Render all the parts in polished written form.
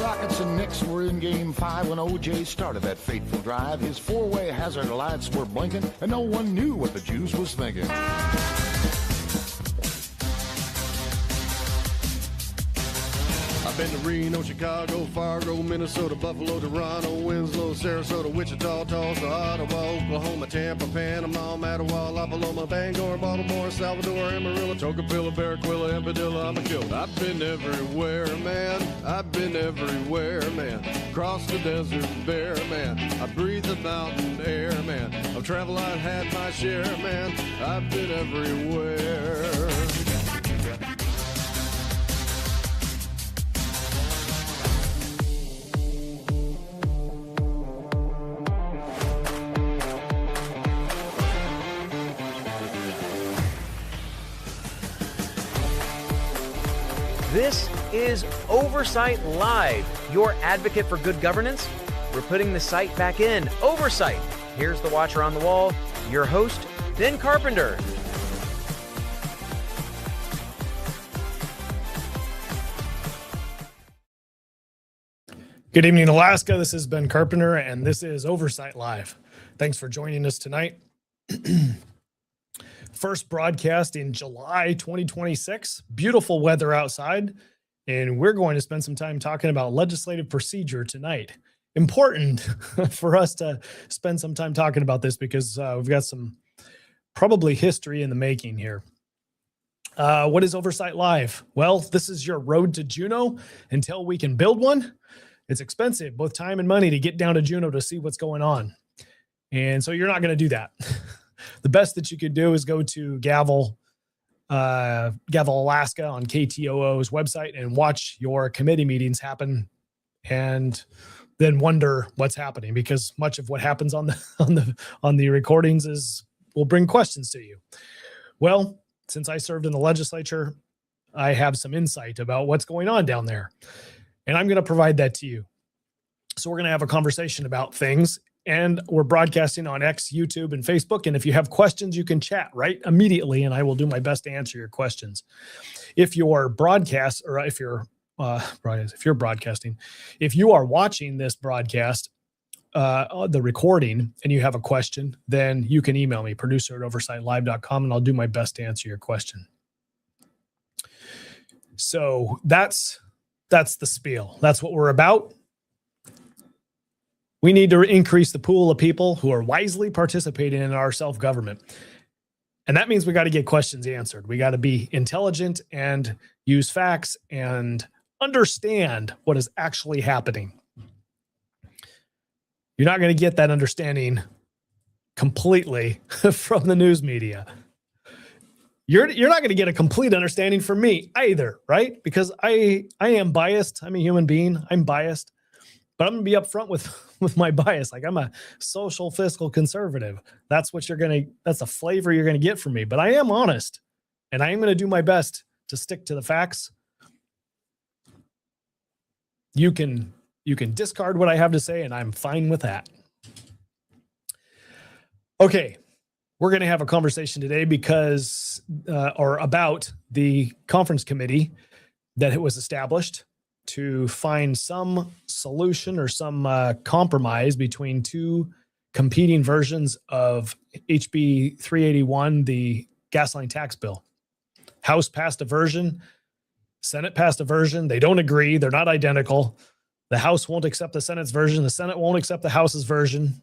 Rockets and Knicks were in Game 5 when O.J. started that fateful drive. His four-way hazard lights were blinking, and no one knew what the Jews was thinking. I've been to Reno, Chicago, Fargo, Minnesota, Buffalo, Toronto, Winslow, Sarasota, Wichita, Tulsa, Ottawa, Oklahoma, Tampa, Panama, Mattawa, La Paloma, Bangor, Baltimore, Salvador, Amarillo, Tocopilla, Barranquilla, and Padilla, I'm a killer. I've been everywhere, man. I've been everywhere, man. Crossed the desert bare, man. I breathe the mountain air, man. Of travel I've had my share, man. I've been everywhere. This is Oversight Live, your advocate for good governance. We're putting the site back in. Oversight. Here's the watcher on the wall, your host, Ben Carpenter. Good evening, Alaska. This is Ben Carpenter, and this is Oversight Live. Thanks for joining us tonight. First broadcast in July 2026. Beautiful weather outside, and we're going to spend some time talking about legislative procedure tonight. Important for us to spend some time talking about this because we've got some probably history in the making here. What is Oversight Live? Well, this is your road to Juneau until we can build one. It's expensive, both time and money, to get down to Juneau to see what's going on. And so you're not going to do that. The best that you could do is go to Gavel, Alaska on KTOO's website and watch your committee meetings happen, and then wonder what's happening, because much of what happens on the recordings will bring questions to you. Well, since I served in the legislature, I have some insight about what's going on down there, and I'm going to provide that to you. So we're going to have a conversation about things. And we're broadcasting on X, YouTube, and Facebook. And if you have questions, you can chat right immediately, and I will do my best to answer your questions. If you're broadcasting, if you are watching this broadcast, the recording, and you have a question, then you can email me, producer@oversightlive.com, and I'll do my best to answer your question. So that's the spiel. That's what we're about. We need to increase the pool of people who are wisely participating in our self-government. And that means we got to get questions answered. We got to be intelligent and use facts and understand what is actually happening. You're not going to get that understanding completely from the news media. You're not going to get a complete understanding from me either, right? Because I am biased. I'm a human being. I'm biased. But I'm going to be upfront with my bias. Like, I'm a social fiscal conservative. That's what that's the flavor you're going to get from me. But I am honest, and I am going to do my best to stick to the facts. You can discard what I have to say, and I'm fine with that. Okay, we're going to have a conversation today about the conference committee that it was established to find some solution or some compromise between two competing versions of HB 381, the gasoline tax bill. House passed a version, Senate passed a version. They don't agree. They're not identical. The House won't accept the Senate's version. The Senate won't accept the House's version.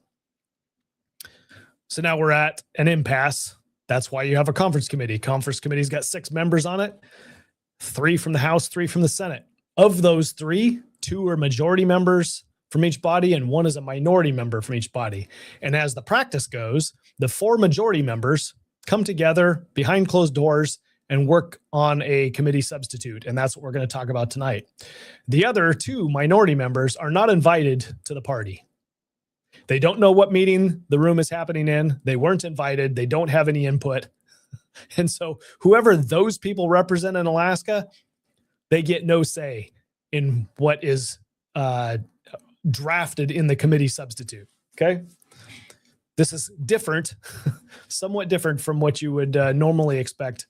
So now we're at an impasse. That's why you have a conference committee. Conference committee's got 6 members on it, 3 from the House, 3 from the Senate. Of those 3, 2 are majority members from each body, and 1 is a minority member from each body. And as the practice goes, the 4 majority members come together behind closed doors and work on a committee substitute. And that's what we're going to talk about tonight. The other 2 minority members are not invited to the party. They don't know what meeting the room is happening in. They weren't invited. They don't have any input. And so whoever those people represent in Alaska, they get no say in what is drafted in the committee substitute. Okay. This is different, somewhat different from what you would normally expect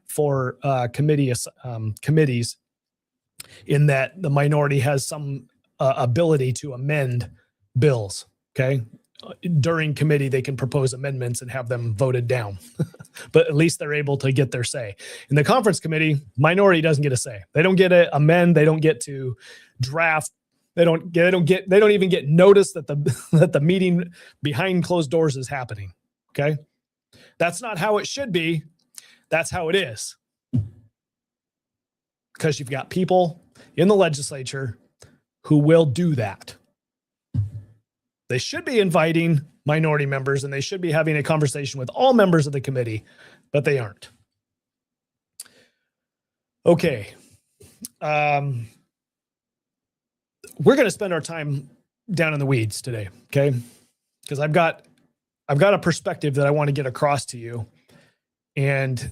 for committees, in that the minority has some ability to amend bills. Okay. During committee, they can propose amendments and have them voted down, but at least they're able to get their say. In the conference committee, minority doesn't get a say. They don't get to amend. They don't get to draft. They don't even get notice that the meeting behind closed doors is happening. Okay. That's not how it should be. That's how it is. Because you've got people in the legislature who will do that. They should be inviting minority members and they should be having a conversation with all members of the committee, but they aren't. Okay. We're going to spend our time down in the weeds today, okay? Because I've got a perspective that I want to get across to you, and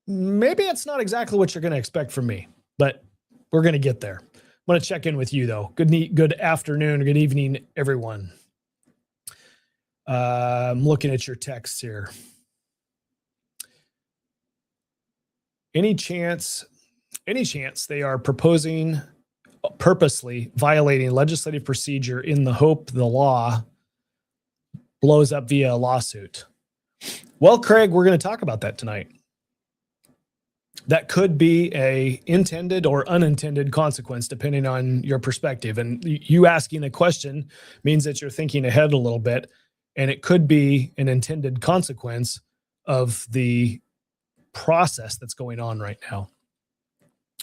maybe it's not exactly what you're going to expect from me, but we're going to get there. I want to check in with you, though. Good afternoon, good evening, everyone. I'm looking at your texts here. Any chance they are proposing purposely violating legislative procedure in the hope the law blows up via a lawsuit? Well, Craig, we're going to talk about that tonight. That could be a intended or unintended consequence, depending on your perspective. And you asking the question means that you're thinking ahead a little bit, and it could be an intended consequence of the process that's going on right now.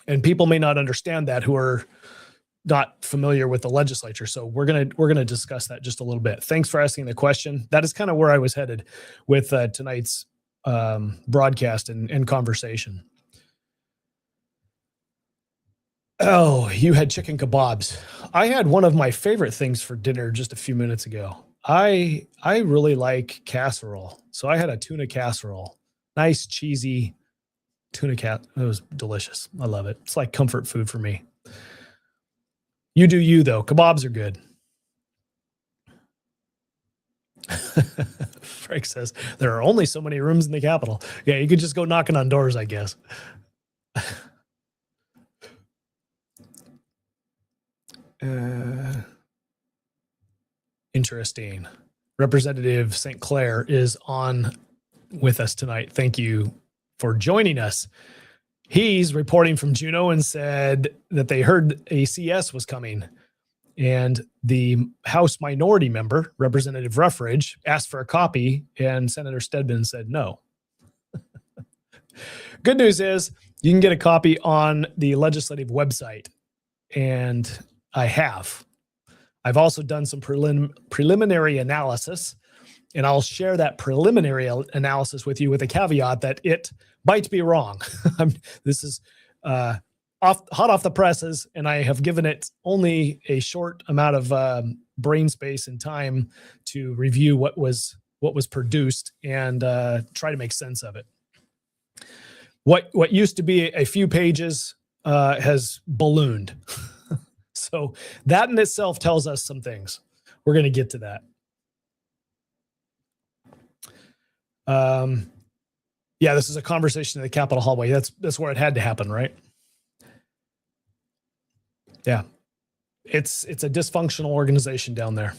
And people may not understand that who are not familiar with the legislature. So we're gonna discuss that just a little bit. Thanks for asking the question. That is kind of where I was headed with tonight's broadcast and conversation. Oh, you had chicken kebabs. I had one of my favorite things for dinner just a few minutes ago. I really like casserole. So I had a tuna casserole. Nice, cheesy tuna It was delicious. I love it. It's like comfort food for me. You do you, though. Kebabs are good. Frank says, there are only so many rooms in the Capitol. Yeah, you could just go knocking on doors, I guess. Interesting. Representative St. Clair is on with us tonight. Thank you for joining us. He's reporting from Juneau and said that they heard a CS was coming, and the House minority member, Representative Ruffridge, asked for a copy, and Senator Stedman said no. Good news is you can get a copy on the legislative website, and I've also done some preliminary analysis, and I'll share that preliminary analysis with you with a caveat that it might be wrong. This is hot off the presses, and I have given it only a short amount of brain space and time to review what was produced and try to make sense of it. What used to be a few pages has ballooned. So that in itself tells us some things. We're going to get to that. Yeah, this is a conversation in the Capitol hallway. That's where it had to happen, right? Yeah. It's a dysfunctional organization down there.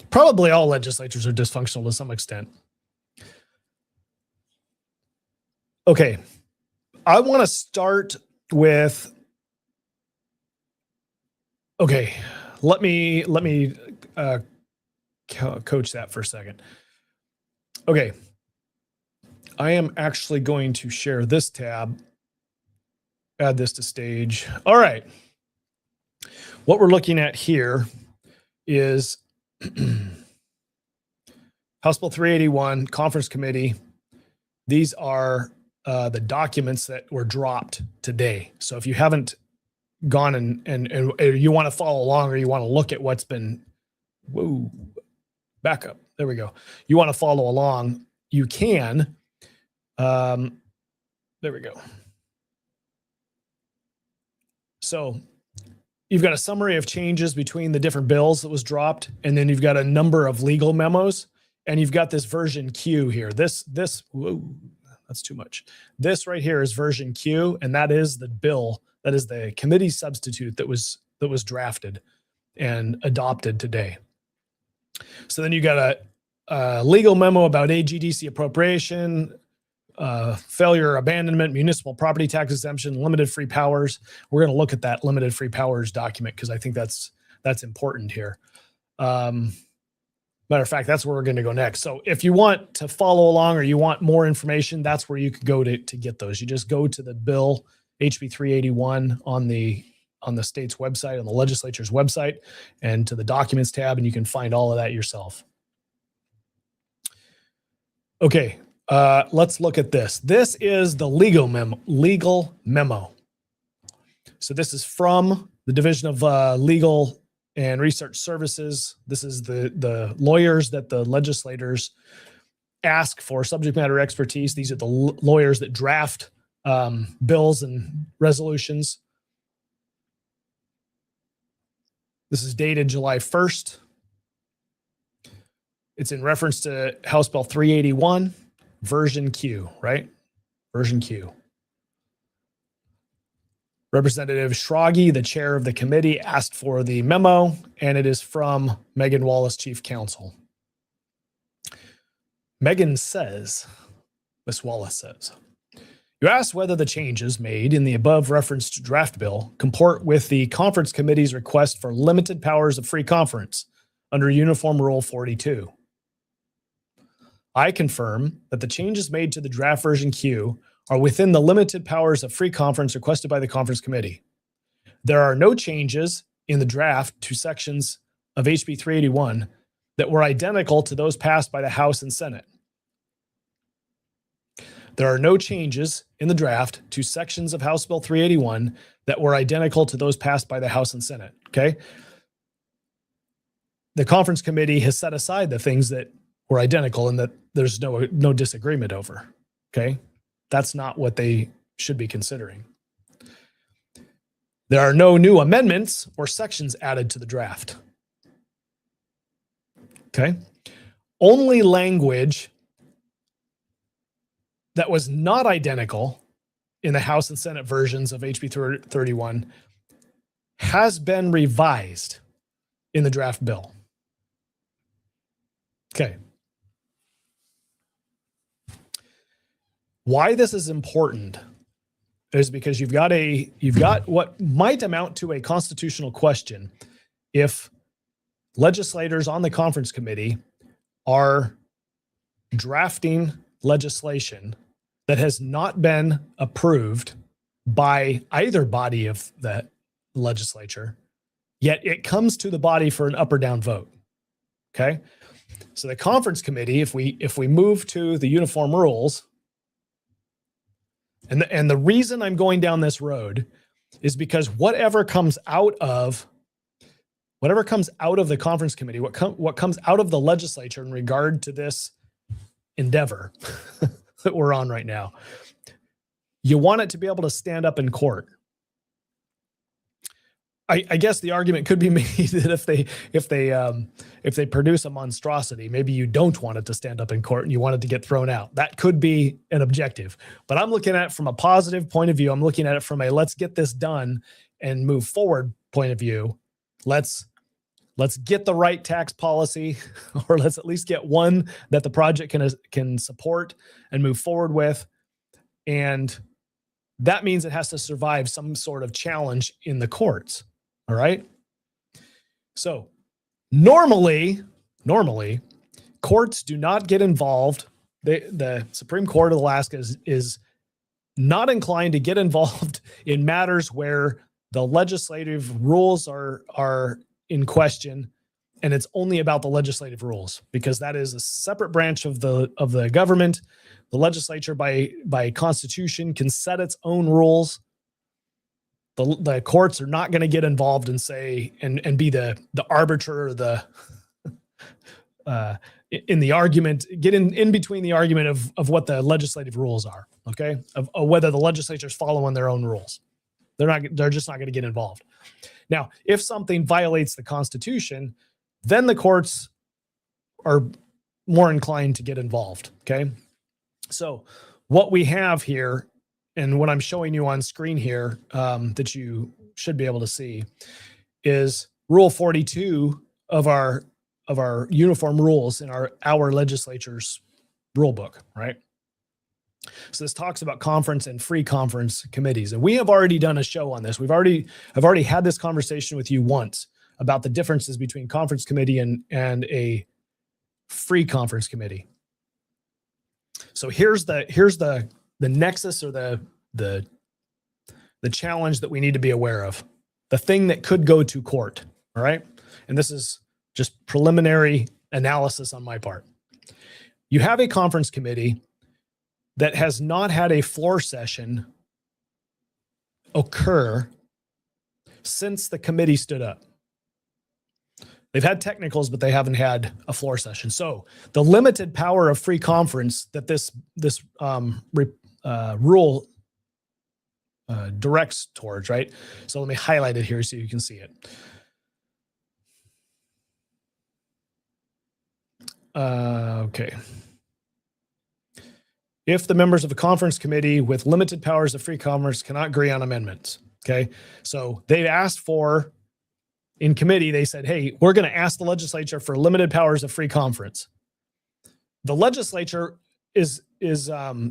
Probably all legislatures are dysfunctional to some extent. Okay. I want to start with, okay, let me coach that for a second. Okay. I am actually going to share this tab, add this to stage. All right. What we're looking at here is House Bill 381, Conference Committee. These are the documents that were dropped today. So if you haven't gone and you want to follow along, or you want to look at what's been, back up. There we go. You want to follow along, you can. There we go. So you've got a summary of changes between the different bills that was dropped, and then you've got a number of legal memos, and you've got this version Q here. Whoa, that's too much. This right here is version Q, and that is the bill. That is the committee substitute that was that was drafted and adopted today. So then you got a legal memo about AGDC appropriation, failure, abandonment, municipal property tax exemption, limited free powers. We're going to look at that limited free powers document because I think that's important here. Matter of fact, that's where we're going to go next. So if you want to follow along or you want more information, that's where you could go to get those. You just go to the bill HB 381 on the state's website, on the legislature's website, and to the documents tab, and you can find all of that yourself. Okay, let's look at this. This is the legal memo. So this is from the Division of Legal and Research Services. This is the lawyers that the legislators ask for subject matter expertise. These are the lawyers that draft bills and resolutions. This is dated July 1st. It's in reference to House Bill 381, version Q, right? Version Q. Representative Schrage, the chair of the committee, asked for the memo, and it is from Megan Wallace, chief counsel. Megan says, Ms. Wallace says, you asked whether the changes made in the above referenced draft bill comport with the conference committee's request for limited powers of free conference under Uniform Rule 42. I confirm that the changes made to the draft version Q are within the limited powers of free conference requested by the conference committee. There are no changes in the draft to sections of HB 381 that were identical to those passed by the House and Senate. There are no changes in the draft to sections of House Bill 381 that were identical to those passed by the House and Senate, okay? The conference committee has set aside the things that were identical and that there's no disagreement over, okay? That's not what they should be considering. There are no new amendments or sections added to the draft. Okay? Only language that was not identical in the House and Senate versions of HB 31 has been revised in the draft bill. Okay. Why this is important is because you've got what might amount to a constitutional question if legislators on the conference committee are drafting legislation that has not been approved by either body of the legislature, yet it comes to the body for an up or down vote. Okay. So the conference committee, if we move to the uniform rules, and the reason I'm going down this road is because whatever comes out of the conference committee, what comes out of the legislature in regard to this endeavor that we're on right now, you want it to be able to stand up in court. I guess the argument could be made that if they produce a monstrosity, maybe you don't want it to stand up in court and you want it to get thrown out. That could be an objective. But I'm looking at it from a positive point of view. I'm looking at it from a let's get this done and move forward point of view. Let's get the right tax policy, or let's at least get one that the project can support and move forward with. And that means it has to survive some sort of challenge in the courts. All right. So normally courts do not get involved. The Supreme Court of Alaska is not inclined to get involved in matters where the legislative rules are in question, and it's only about the legislative rules, because that is a separate branch of the government. The legislature by constitution can set its own rules. The courts are not going to get involved and say and be the arbiter, in the argument, get in between the argument of what the legislative rules are, okay? Of whether the legislature's following their own rules. They're just not going to get involved. Now, if something violates the Constitution, then the courts are more inclined to get involved, okay? So what we have here, and what I'm showing you on screen here, that you should be able to see, is Rule 42 of our uniform rules in our legislature's rule book, right? So this talks about conference and free conference committees. And we have already done a show on this. I've already had this conversation with you once about the differences between conference committee and a free conference committee. So here's the nexus, or the challenge that we need to be aware of. The thing that could go to court, all right? And this is just preliminary analysis on my part. You have a conference committee that has not had a floor session occur since the committee stood up. They've had technicals, but they haven't had a floor session. So the limited power of free conference that this rule directs towards, right? So let me highlight it here so you can see it. Okay. If the members of a conference committee with limited powers of free conference cannot agree on amendments. Okay. So they've asked for, in committee, they said, hey, we're going to ask the legislature for limited powers of free conference. The legislature is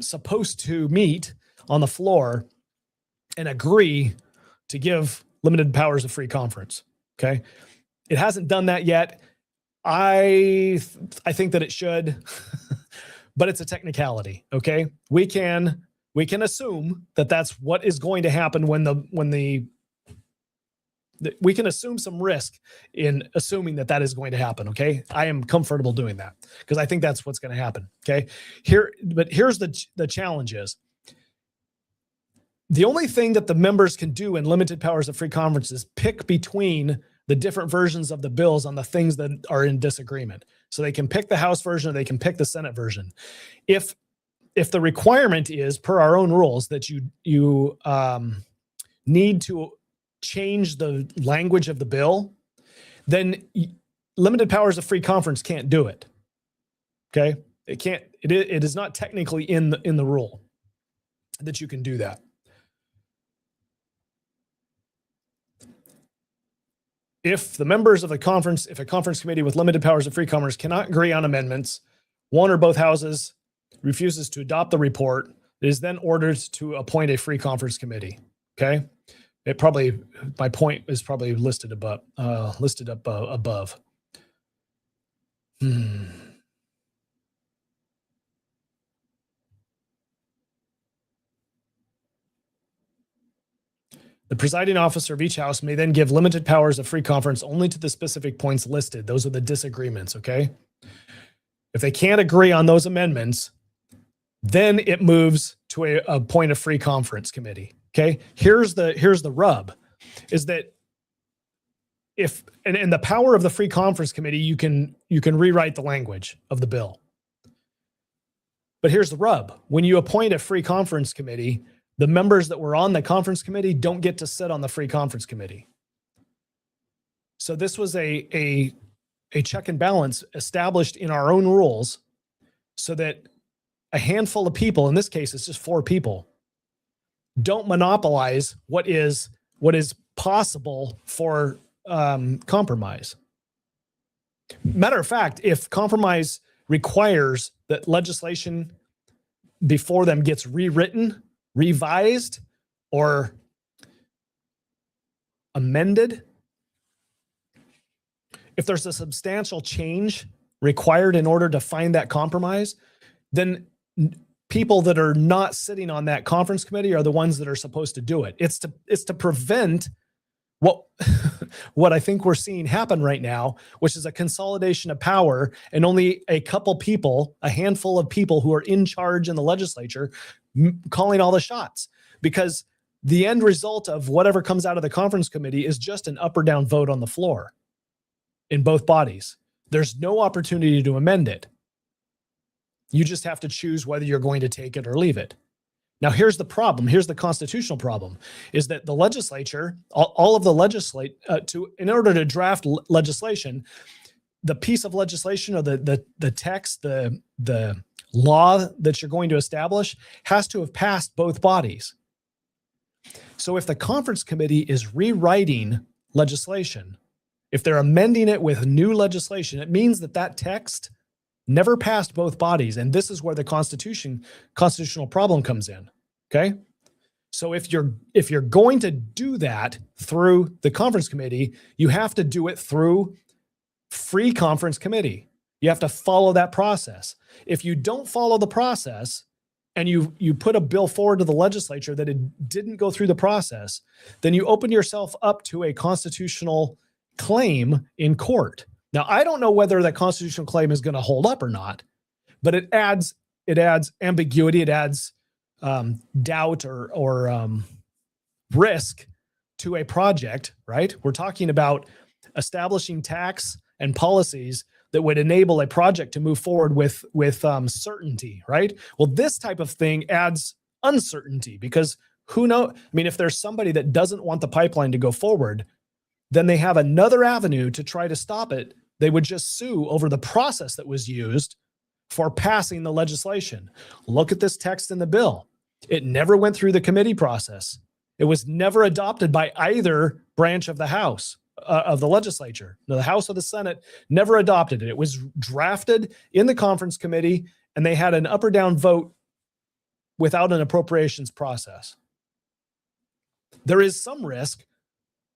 supposed to meet on the floor and agree to give limited powers of free conference. Okay. It hasn't done that yet. I think that it should, but it's a technicality. Okay. We can assume that that's what is going to happen we can assume some risk in assuming that is going to happen. Okay. I am comfortable doing that because I think that's what's going to happen. Okay. Here's the challenge is the only thing that the members can do in limited powers of free conference is pick between the different versions of the bills on the things that are in disagreement. So they can pick the House version or they can pick the Senate version. If the requirement is per our own rules that you need to change the language of the bill, then limited powers of free conference can't do it. Okay. It is not technically in the rule that you can do that. If the members of a conference committee with limited powers of free conference cannot agree on amendments, one or both houses refuses to adopt the report, it is then ordered to appoint a free conference committee. Okay. My point is probably listed above. The presiding officer of each house may then give limited powers of free conference only to the specific points listed. Those are the disagreements, okay? If they can't agree on those amendments, then it moves to a point of free conference committee, okay? Here's the rub, is that if the power of the free conference committee, you can rewrite the language of the bill. But here's the rub. When you appoint a free conference committee, the members that were on the conference committee don't get to sit on the free conference committee. So this was a check and balance established in our own rules so that a handful of people, in this case, it's just 4 people, don't monopolize what is possible for compromise. Matter of fact, if compromise requires that legislation before them gets rewritten, revised, or amended, if there's a substantial change required in order to find that compromise, then people that are not sitting on that conference committee are the ones that are supposed to do it. It's to prevent what I think we're seeing happen right now, which is a consolidation of power and only a handful of people who are in charge in the legislature calling all the shots, because the end result of whatever comes out of the conference committee is just an up or down vote on the floor in both bodies. There's no opportunity to amend it. You just have to choose whether you're going to take it or leave it. Now, here's the problem. Here's the constitutional problem, is that the legislature, all of the in order to draft legislation, the piece of legislation or the text, the law that you're going to establish has to have passed both bodies. So if the conference committee is rewriting legislation, if they're amending it with new legislation, it means that that text never passed both bodies. And this is where the constitutional problem comes in. Okay. So if you're going to do that through the conference committee, you have to do it through free conference committee. You have to follow that process. If you don't follow the process and you put a bill forward to the legislature that it didn't go through the process, then you open yourself up to a constitutional claim in court. Now, I don't know whether that constitutional claim is going to hold up or not, but it adds ambiguity, it adds doubt or risk to a project, right? We're talking about establishing tax and policies that would enable a project to move forward with certainty, right? Well, this type of thing adds uncertainty because who knows? I mean, if there's somebody that doesn't want the pipeline to go forward, then they have another avenue to try to stop it. They would just sue over the process that was used for passing the legislation. Look at this text in the bill. It never went through the committee process. It was never adopted by either branch of the House, of the legislature. The House or the Senate never adopted it. It was drafted in the conference committee, and they had an up or down vote without an appropriations process. There is some risk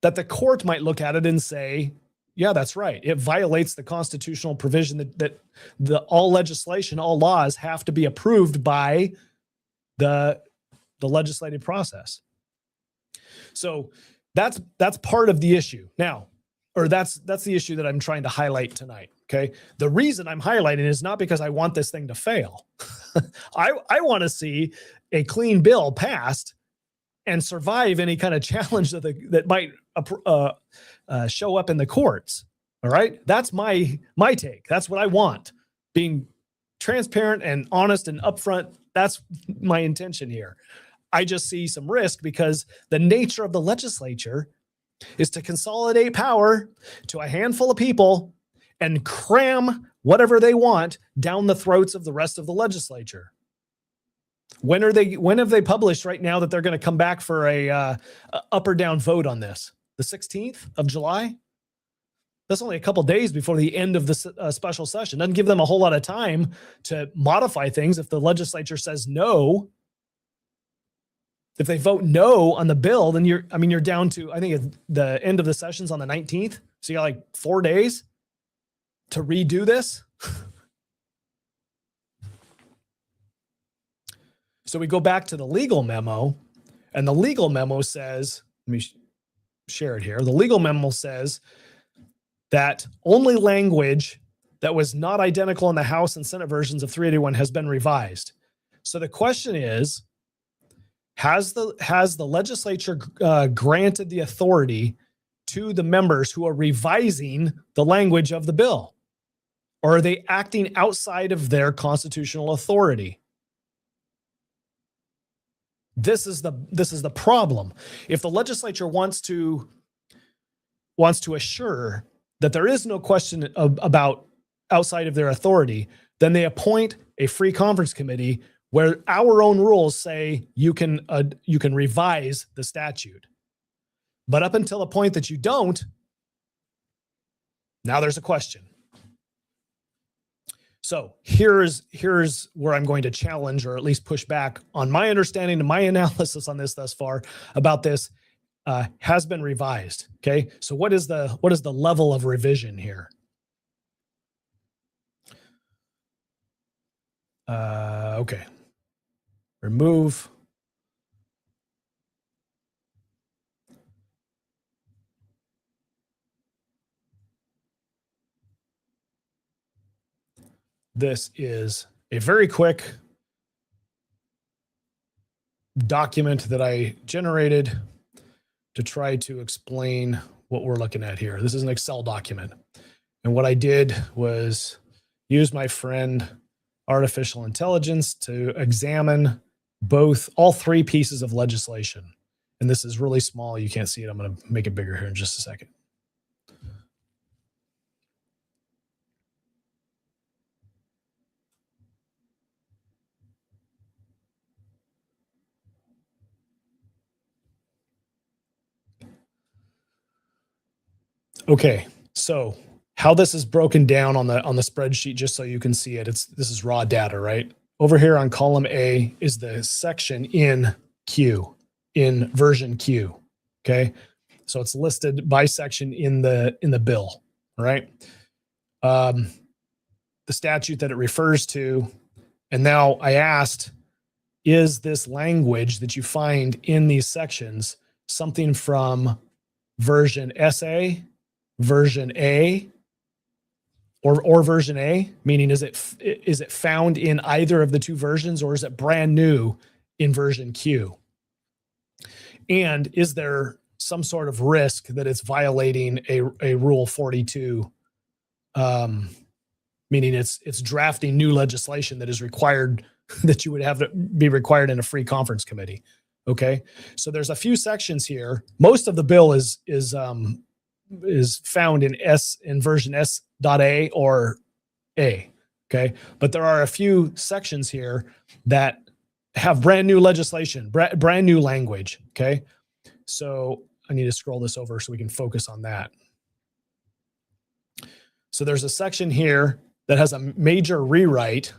that the court might look at it and say, yeah, that's right. It violates the constitutional provision that all legislation, all laws have to be approved by the legislative process. So that's part of the issue now, or that's the issue that I'm trying to highlight tonight. Okay. The reason I'm highlighting is not because I want this thing to fail. I want to see a clean bill passed and survive any kind of challenge that might show up in the courts. All right. That's my take. That's what I want. Being transparent and honest and upfront. That's my intention here. I just see some risk because the nature of the legislature is to consolidate power to a handful of people and cram whatever they want down the throats of the rest of the legislature. When have they published right now that they're going to come back for a up or down vote on this? The 16th of July? That's only a couple days before the end of the special session. Doesn't give them a whole lot of time to modify things if the legislature says no. If they vote no on the bill, then you're down to, I think the end of the session's on the 19th. So you got like 4 days to redo this. So we go back to the legal memo, and the legal memo says, let me share it here. The legal memo says that only language that was not identical in the House and Senate versions of 381 has been revised. So the question is, has the legislature granted the authority to the members who are revising the language of the bill? Or are they acting outside of their constitutional authority? This is the problem. If the legislature wants to assure that there is no question about outside of their authority, then they appoint a free conference committee where our own rules say you can revise the statute. But up until the point that you don't, now there's a question. So here's where I'm going to challenge or at least push back on my understanding and my analysis on this thus far about this has been revised. Okay. So what is the level of revision here? Okay. Remove. This is a very quick document that I generated to try to explain what we're looking at here. This is an Excel document. And what I did was use my friend artificial intelligence to examine all three pieces of legislation. And this is really small. You can't see it. I'm going to make it bigger here in just a second. Okay, so how this is broken down on the spreadsheet, just so you can see it. This is raw data, right? Over here on column A is the section in Q, in version Q. Okay, so it's listed by section in the bill, right? The statute that it refers to, and now I asked, is this language that you find in these sections something from version SA, version A, or version A? Meaning, is it found in either of the two versions, or is it brand new in version Q? And is there some sort of risk that it's violating a Rule 42, meaning it's drafting new legislation that is required, that you would have to be required in a free conference committee? Okay, so there's a few sections here. Most of the bill is found in version S.A or A. Okay, but there are a few sections here that have brand new legislation, brand new language. Okay, so I need to scroll this over so we can focus on that. So there's a section here that has a major rewrite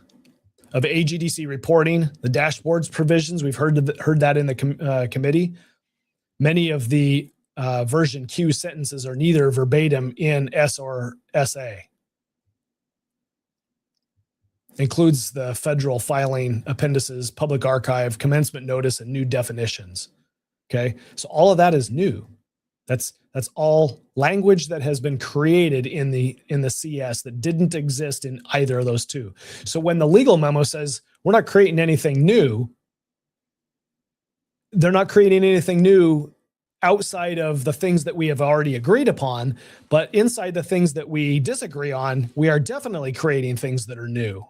of AGDC reporting, the dashboards provisions. We've heard that in the committee. Many of the version Q sentences are neither verbatim in S or SA. Includes the federal filing appendices, public archive, commencement notice, and new definitions. Okay, so all of that is new. That's all language that has been created in the CS that didn't exist in either of those two. So when the legal memo says we're not creating anything new, they're not creating anything new outside of the things that we have already agreed upon, but inside the things that we disagree on, we are definitely creating things that are new.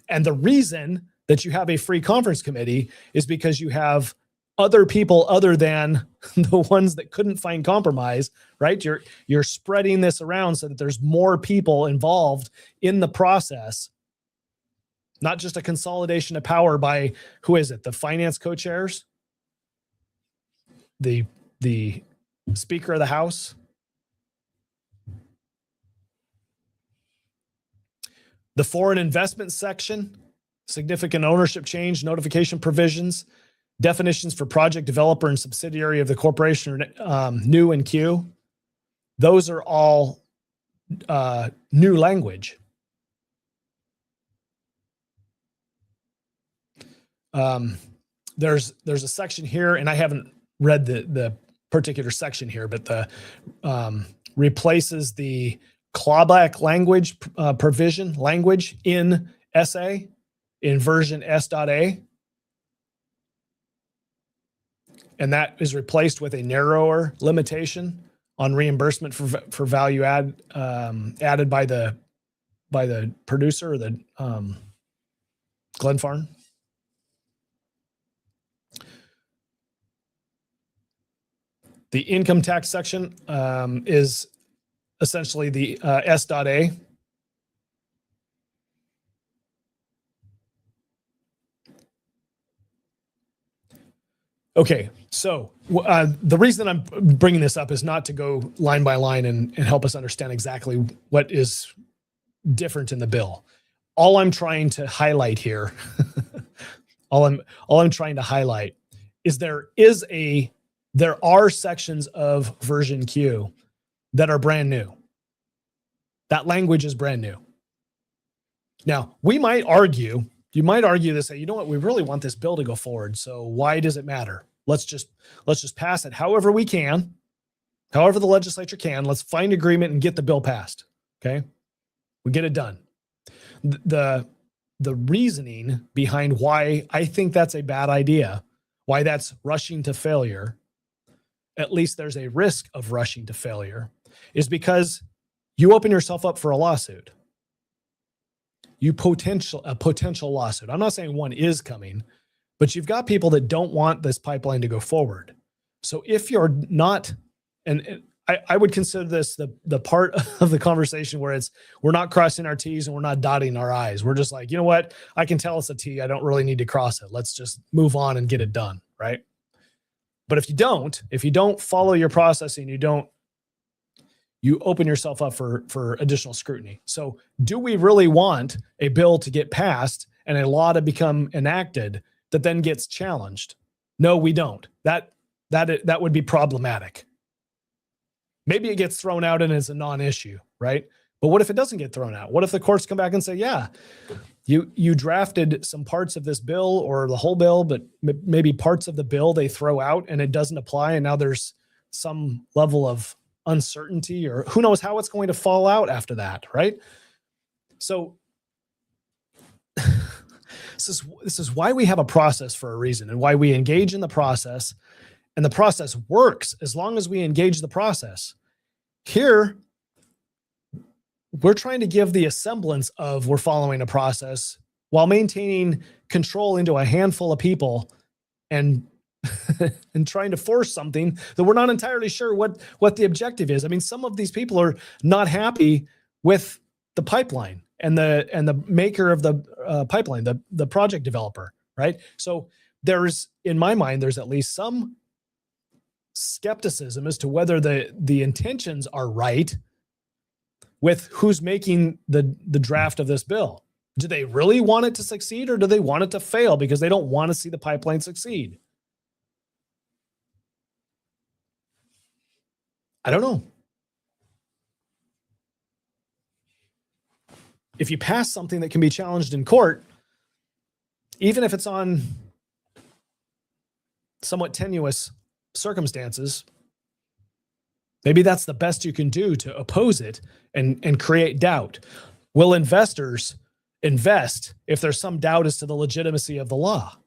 And the reason that you have a free conference committee is because you have other people other than the ones that couldn't find compromise, right? You're spreading this around so that there's more people involved in the process, not just a consolidation of power by, who is it? The finance co-chairs, the Speaker of the House. The foreign investment section, significant ownership change, notification provisions, definitions for project developer and subsidiary of the corporation, new and Q. Those are all new language. There's a section here, and I haven't read the particular section here, but the replaces the clawback language provision language in SA in version S.A. And that is replaced with a narrower limitation on reimbursement for value added by the producer or the Glenfarne. The income tax section is essentially the S.A. Okay, so the reason I'm bringing this up is not to go line by line and help us understand exactly what is different in the bill. All I'm trying to highlight here, all I'm trying to highlight is there are sections of version Q that are brand new. That language is brand new. Now, you might argue this, say, you know what, we really want this bill to go forward, so why does it matter? Let's just pass it however we can, however the legislature can. Let's find agreement and get the bill passed. Okay, we get it done. The reasoning behind why I think that's a bad idea, why that's rushing to failure, at least there's a risk of rushing to failure, is because you open yourself up for a lawsuit. A potential lawsuit. I'm not saying one is coming, but you've got people that don't want this pipeline to go forward. So if you're not, and I would consider this the part of the conversation where we're not crossing our T's and we're not dotting our I's. We're just like, you know what? I can tell it's a T. I don't really need to cross it. Let's just move on and get it done, right? But if you don't follow your process and you don't you open yourself up for additional scrutiny. So do we really want a bill to get passed and a law to become enacted that then gets challenged? No, we don't. That would be problematic. Maybe it gets thrown out and it's a non-issue, right? But what if it doesn't get thrown out? What if the courts come back and say, yeah, you drafted some parts of this bill or the whole bill, but maybe parts of the bill they throw out and it doesn't apply, and now there's some level of uncertainty, or who knows how it's going to fall out after that, right? So this is why we have a process for a reason, and why we engage in the process, and the process works as long as we engage the process. Here, we're trying to give the semblance of we're following a process while maintaining control into a handful of people and and trying to force something that we're not entirely sure what the objective is. I mean, some of these people are not happy with the pipeline and the maker of the pipeline, the project developer, right? So there's, in my mind, there's at least some skepticism as to whether the intentions are right with who's making the draft of this bill. Do they really want it to succeed, or do they want it to fail because they don't want to see the pipeline succeed? I don't know. If you pass something that can be challenged in court, even if it's on somewhat tenuous circumstances, maybe that's the best you can do to oppose it and create doubt. Will investors invest if there's some doubt as to the legitimacy of the law?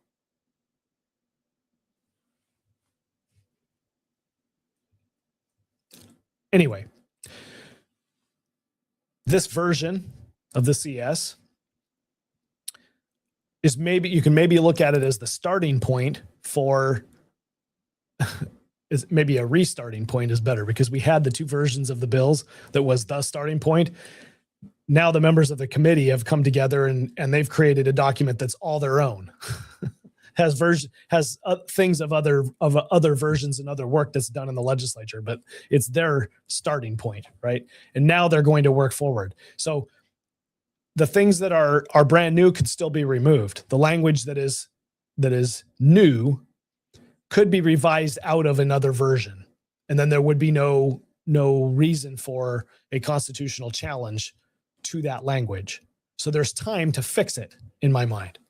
Anyway, this version of the CS is you can maybe look at it as the starting point for, is maybe a restarting point is better, because we had the two versions of the bills that was the starting point. Now the members of the committee have come together and they've created a document that's all their own. has things of other versions and other work that's done in the legislature, but it's their starting point, right? And now they're going to work forward. So the things that are brand new could still be removed. The language that is new could be revised out of another version, and then there would be no reason for a constitutional challenge to that language. So there's time to fix it, in my mind.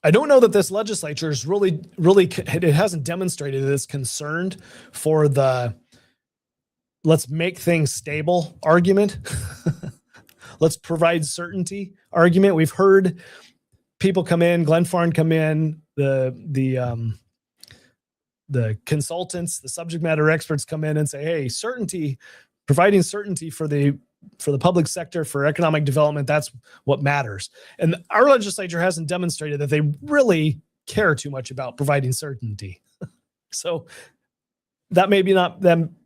I don't know that this legislature is really, it hasn't demonstrated that it's concerned for the let's make things stable argument. Let's provide certainty argument. We've heard people come in, Glenn Farn come in, the consultants, the subject matter experts come in and say, hey, certainty, providing certainty for the public sector, for economic development, that's what matters. And our legislature hasn't demonstrated that they really care too much about providing certainty. So that maybe not them.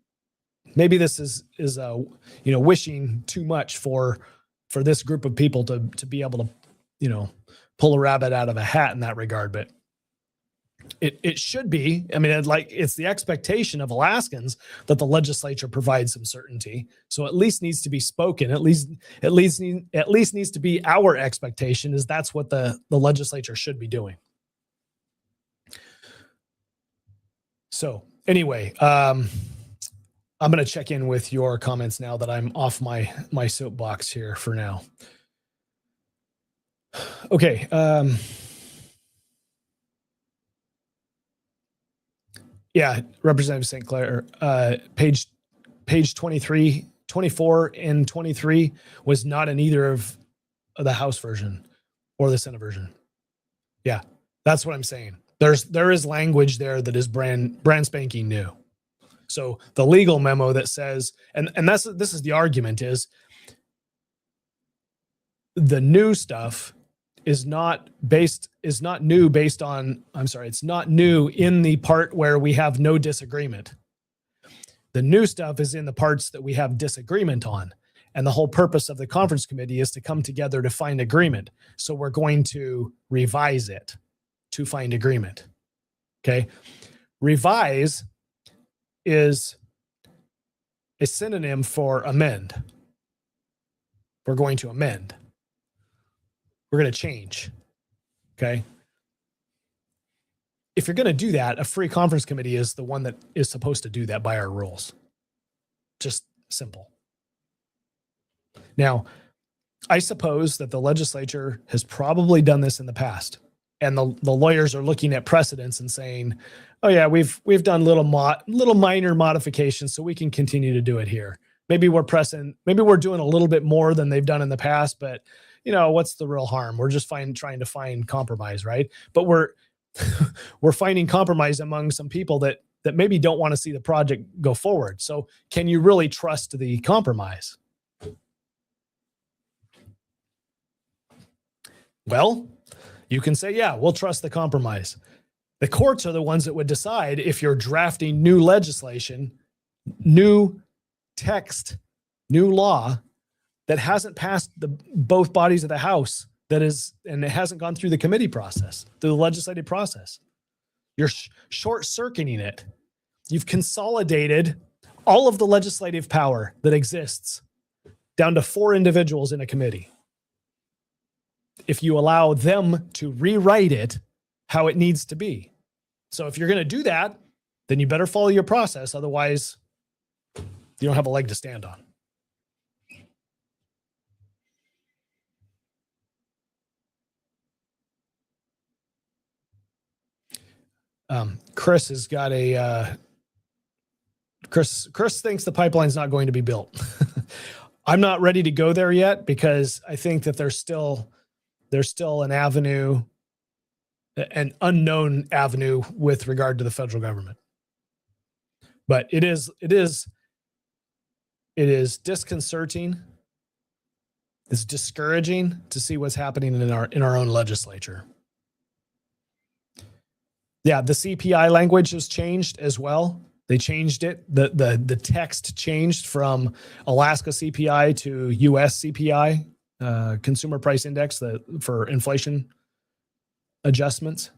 Maybe this is wishing too much for this group of people to be able to, pull a rabbit out of a hat in that regard. But it should be, I mean, it's the expectation of Alaskans that the legislature provides some certainty. So at least needs to be spoken. At least needs to be our expectation, is that's what the legislature should be doing. So anyway, I'm going to check in with your comments now that I'm off my soapbox here for now. Okay. Yeah, Representative St. Clair, page 23, 24 and 23 was not in either of the House version or the Senate version. Yeah, that's what I'm saying. There is language there that is brand spanking new. So the legal memo that says, and this is the argument, is the new stuff is not new it's not new in the part where we have no disagreement. The new stuff is in the parts that we have disagreement on. And the whole purpose of the conference committee is to come together to find agreement. So we're going to revise it to find agreement. Okay. Revise is a synonym for amend. We're going to amend. We're going to change. Okay. If you're going to do that, a free conference committee is the one that is supposed to do that by our rules. Just simple. Now, I suppose that the legislature has probably done this in the past, and the lawyers are looking at precedents and saying, "Oh yeah, we've done little minor modifications, so we can continue to do it here. Maybe we're doing a little bit more than they've done in the past, but what's the real harm? We're just trying to find compromise, right?" But we're finding compromise among some people that maybe don't want to see the project go forward. So can you really trust the compromise? Well, you can say, yeah, we'll trust the compromise. The courts are the ones that would decide if you're drafting new legislation, new text, new law that hasn't passed both bodies of the House, and it hasn't gone through the committee process, through the legislative process. You're short-circuiting it. You've consolidated all of the legislative power that exists down to 4 individuals in a committee. If you allow them to rewrite it how it needs to be. So if you're going to do that, then you better follow your process. Otherwise, you don't have a leg to stand on. Chris has got Chris thinks the pipeline's not going to be built. I'm not ready to go there yet because I think that there's still an avenue, an unknown avenue with regard to the federal government. But it is disconcerting. It's discouraging to see what's happening in our own legislature. Yeah, the CPI language has changed as well. They changed it. The text changed from Alaska CPI to US CPI, Consumer Price Index, for inflation adjustments.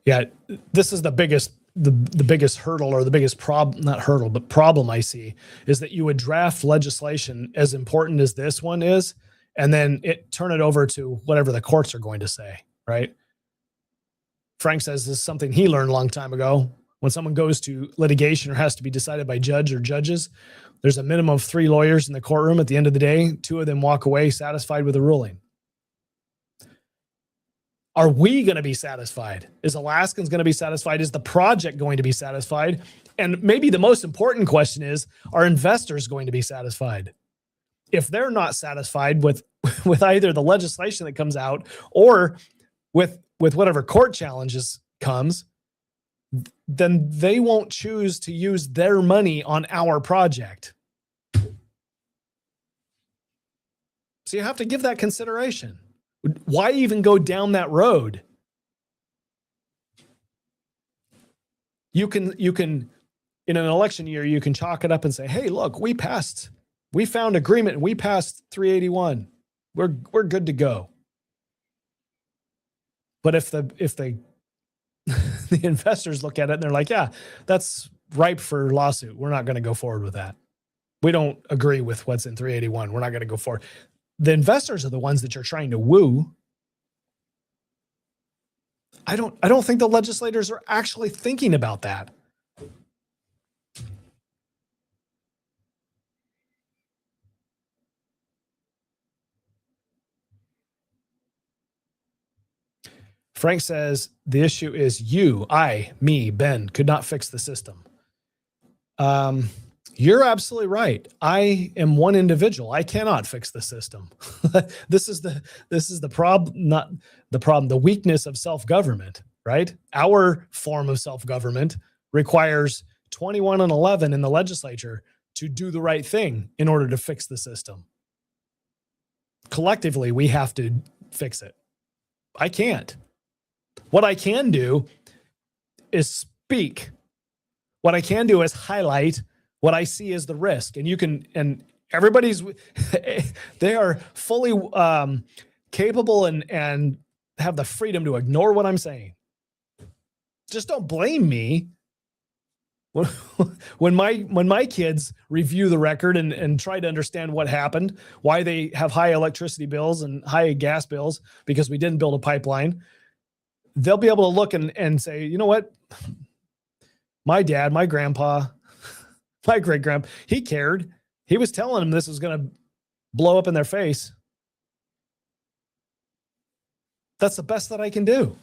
Yeah, this is the biggest hurdle, or the biggest problem I see, is that you would draft legislation as important as this one is, and then turn it over to whatever the courts are going to say, right? Frank says this is something he learned a long time ago. When someone goes to litigation or has to be decided by judge or judges, there's a minimum of 3 lawyers in the courtroom. At the end of the day, 2 of them walk away satisfied with the ruling. Are we going to be satisfied? Is Alaskans going to be satisfied? Is the project going to be satisfied? And maybe the most important question is, are investors going to be satisfied? If they're not satisfied with either the legislation that comes out or with whatever court challenges comes, then they won't choose to use their money on our project. So you have to give that consideration. Why even go down that road? You can in an election year, you can chalk it up and say, hey, look, we found agreement and we passed 381. We're good to go. But if the investors look at it and they're like, yeah, that's ripe for lawsuit, we're not going to go forward with that. We don't agree with what's in 381. We're not going to go forward. The investors are the ones that you're trying to woo. I don't think the legislators are actually thinking about that. Frank says the issue is me, Ben, could not fix the system. You're absolutely right. I am one individual. I cannot fix the system. This is the problem, not the problem, the weakness of self-government, right? Our form of self-government requires 21 and 11 in the legislature to do the right thing in order to fix the system. Collectively, we have to fix it. I can't. What I can do is speak. What I can do is highlight what I see as the risk. And you can, and Everybody's they are fully capable and have the freedom to ignore what I'm saying. Just don't blame me when my kids review the record and try to understand what happened, why they have high electricity bills and high gas bills because we didn't build a pipeline. They'll be able to look and say, you know what? My dad, my grandpa, my great-grandpa, he cared. He was telling them this was going to blow up in their face. That's the best that I can do.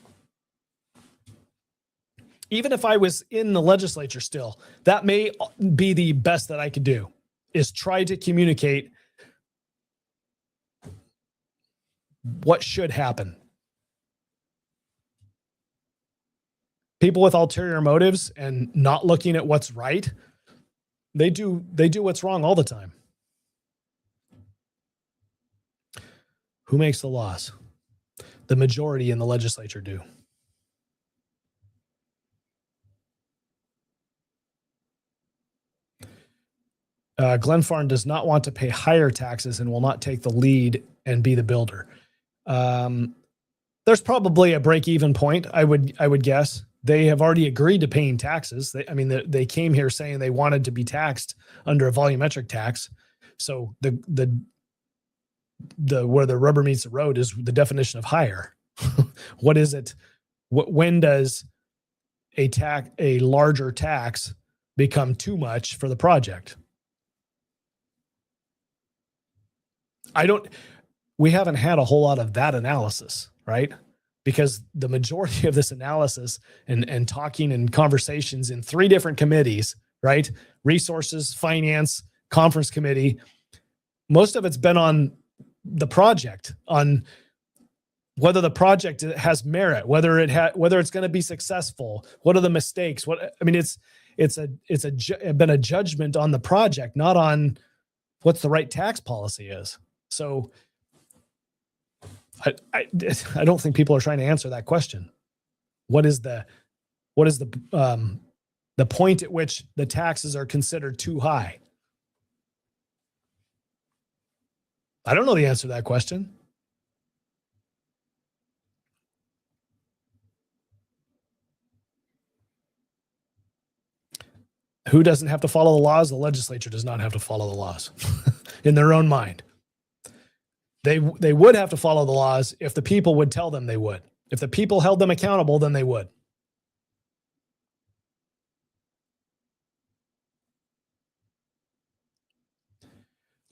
Even if I was in the legislature still, that may be the best that I could do, is try to communicate what should happen. People with ulterior motives and not looking at what's right, they do what's wrong all the time. Who makes the laws? The majority in the legislature do. Glenfarne does not want to pay higher taxes and will not take the lead and be the builder. There's probably a break-even point, I would guess. They have already agreed to paying taxes. They came here saying they wanted to be taxed under a volumetric tax. So the where the rubber meets the road is the definition of higher. What is it? When does a larger tax become too much for the project? We haven't had a whole lot of that analysis, right? Because the majority of this analysis and talking and conversations in 3 different committees, right? Resources, finance, conference committee, most of it's been on the project, on whether the project has merit, whether it's going to be successful, what are the mistakes? It's been a judgment on the project, not on what's the right tax policy is. So I don't think people are trying to answer that question. What is the point at which the taxes are considered too high? I don't know the answer to that question. Who doesn't have to follow the laws? The legislature does not have to follow the laws in their own mind. They would have to follow the laws if the people would tell them they would. If the people held them accountable, then they would.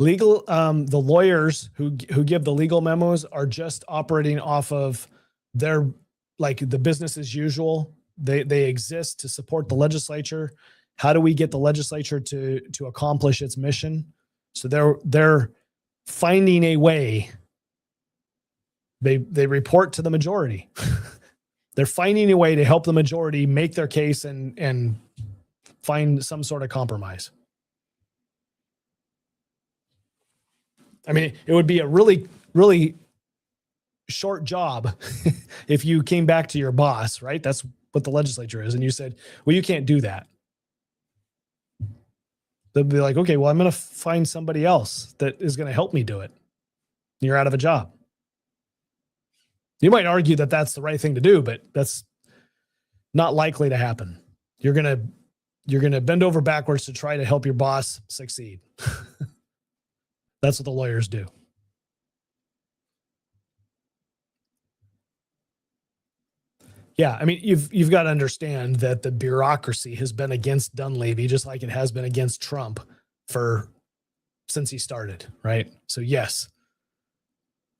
The lawyers who give the legal memos are just operating off of their, the business as usual. They exist to support the legislature. How do we get the legislature to accomplish its mission? So they're finding a way. They report to the majority. They're finding a way to help the majority make their case and find some sort of compromise. It would be a really, really short job if you came back to your boss, right? That's what the legislature is. And you said, well, you can't do that. They'll be like, okay, well, I'm going to find somebody else that is going to help me do it. You're out of a job. You might argue that that's the right thing to do, but that's not likely to happen. You're going to bend over backwards to try to help your boss succeed. That's what the lawyers do. Yeah, you've got to understand that the bureaucracy has been against Dunleavy just like it has been against Trump since he started, right? So yes,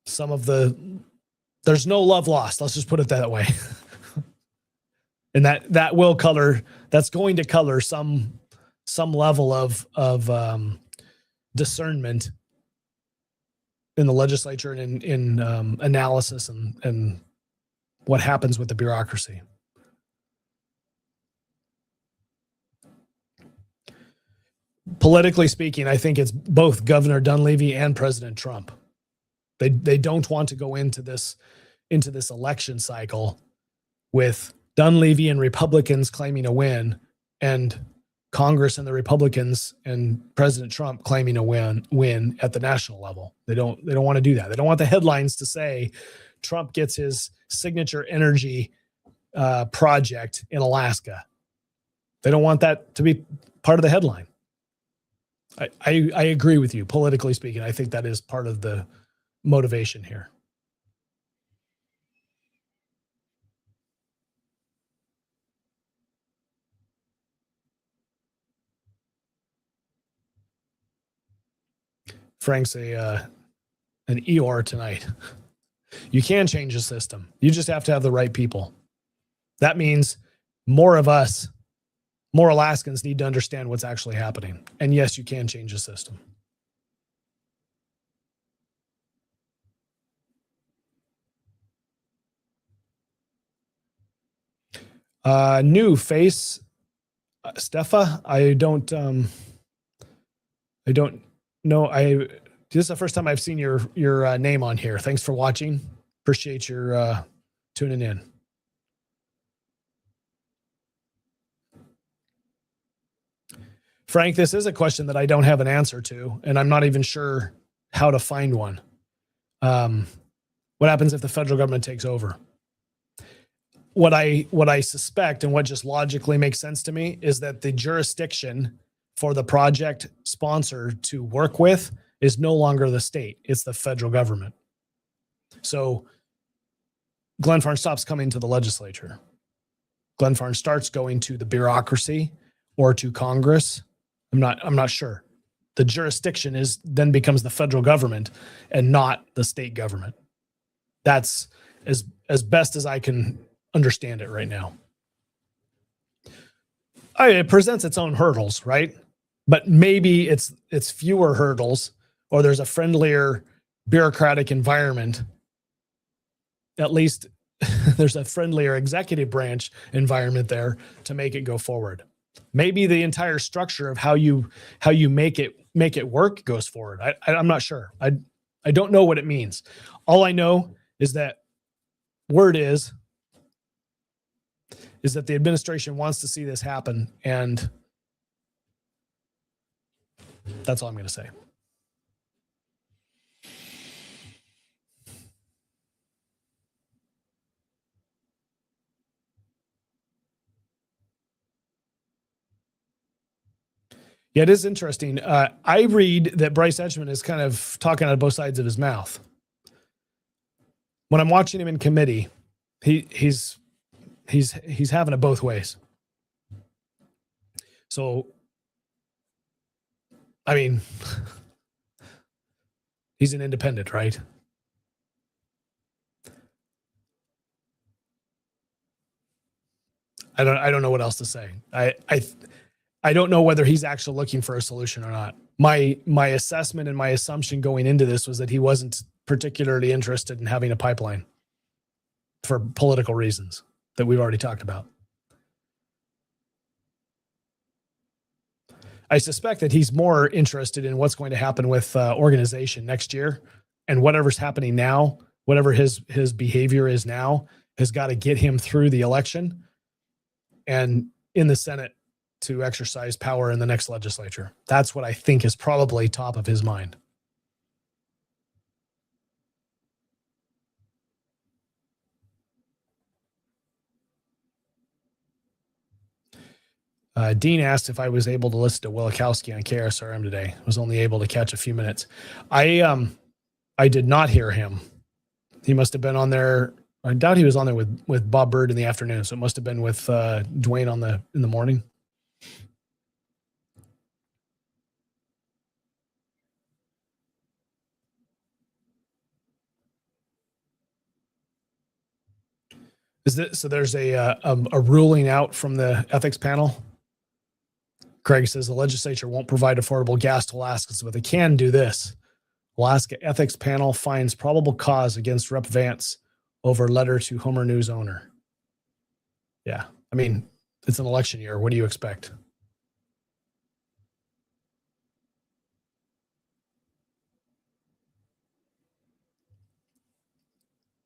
there's no love lost. Let's just put it that way. And that's going to color some level of discernment in the legislature and in analysis and what happens with the bureaucracy. Politically speaking, I think it's both Governor Dunleavy and President Trump. They don't want to go into this election cycle with Dunleavy and Republicans claiming a win and Congress and the Republicans and President Trump claiming a win at the national level. They don't want to do that. They don't want the headlines to say Trump gets his signature energy project in Alaska. They don't want that to be part of the headline. I agree with you, politically speaking. I think that is part of the motivation here. Frank's an Eeyore tonight. You can change the system. You just have to have the right people. That means more of us, more Alaskans need to understand what's actually happening. And yes, you can change the system. New face, Stefa. I don't know. This is the first time I've seen your name on here. Thanks for watching. Appreciate your tuning in. Frank, this is a question that I don't have an answer to, and I'm not even sure how to find one. What happens if the federal government takes over? What I suspect and what just logically makes sense to me is that the jurisdiction for the project sponsor to work with is no longer the state, it's the federal government. So Glenfarne stops coming to the legislature. Glenfarne starts going to the bureaucracy or to Congress. I'm not sure. The jurisdiction then becomes the federal government and not the state government. That's as best as I can understand it right now. It presents its own hurdles, right? But maybe it's fewer hurdles, or there's a friendlier bureaucratic environment. At least there's a friendlier executive branch environment there to make it go forward. Maybe the entire structure of how you make it work goes forward. I'm not sure. I don't know what it means. All I know is that word is that the administration wants to see this happen, and that's all I'm going to say. Yeah, it is interesting. I read that Bryce Edgman is kind of talking out of both sides of his mouth. When I'm watching him in committee, he's having it both ways. So, I mean, he's an independent, right? I don't know what else to say. I don't know whether he's actually looking for a solution or not. My assessment and my assumption going into this was that he wasn't particularly interested in having a pipeline for political reasons that we've already talked about. I suspect that he's more interested in what's going to happen with organization next year, and whatever's happening now, whatever his behavior is now, has got to get him through the election and in the Senate to exercise power in the next legislature. That's what I think is probably top of his mind. Dean asked if I was able to listen to Wilikowski on KSRM today. I was only able to catch a few minutes. I did not hear him. He must have been on there. I doubt he was on there with Bob Bird in the afternoon. So it must have been with Dwayne in the morning. So there's a ruling out from the ethics panel. Craig says the legislature won't provide affordable gas to Alaskans, but they can do this. Alaska ethics panel finds probable cause against Rep. Vance over letter to Homer News owner. Yeah, I mean, it's an election year. What do you expect?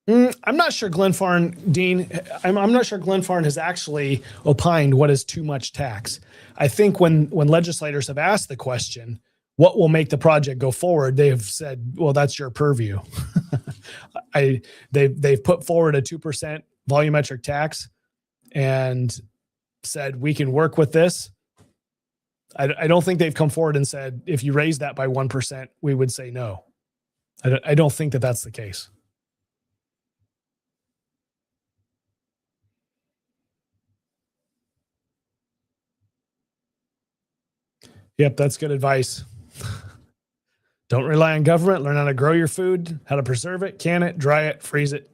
I'm not sure Dean, I'm not sure Glenfarne has actually opined what is too much tax. I think when legislators have asked the question, what will make the project go forward, they've said, well, that's your purview. They've put forward a 2% volumetric tax and said, we can work with this. I don't think they've come forward and said, if you raise that by 1%, we would say no. I don't think that that's the case. Yep, that's good advice. Don't rely on government. Learn how to grow your food, how to preserve it, can it, dry it, freeze it.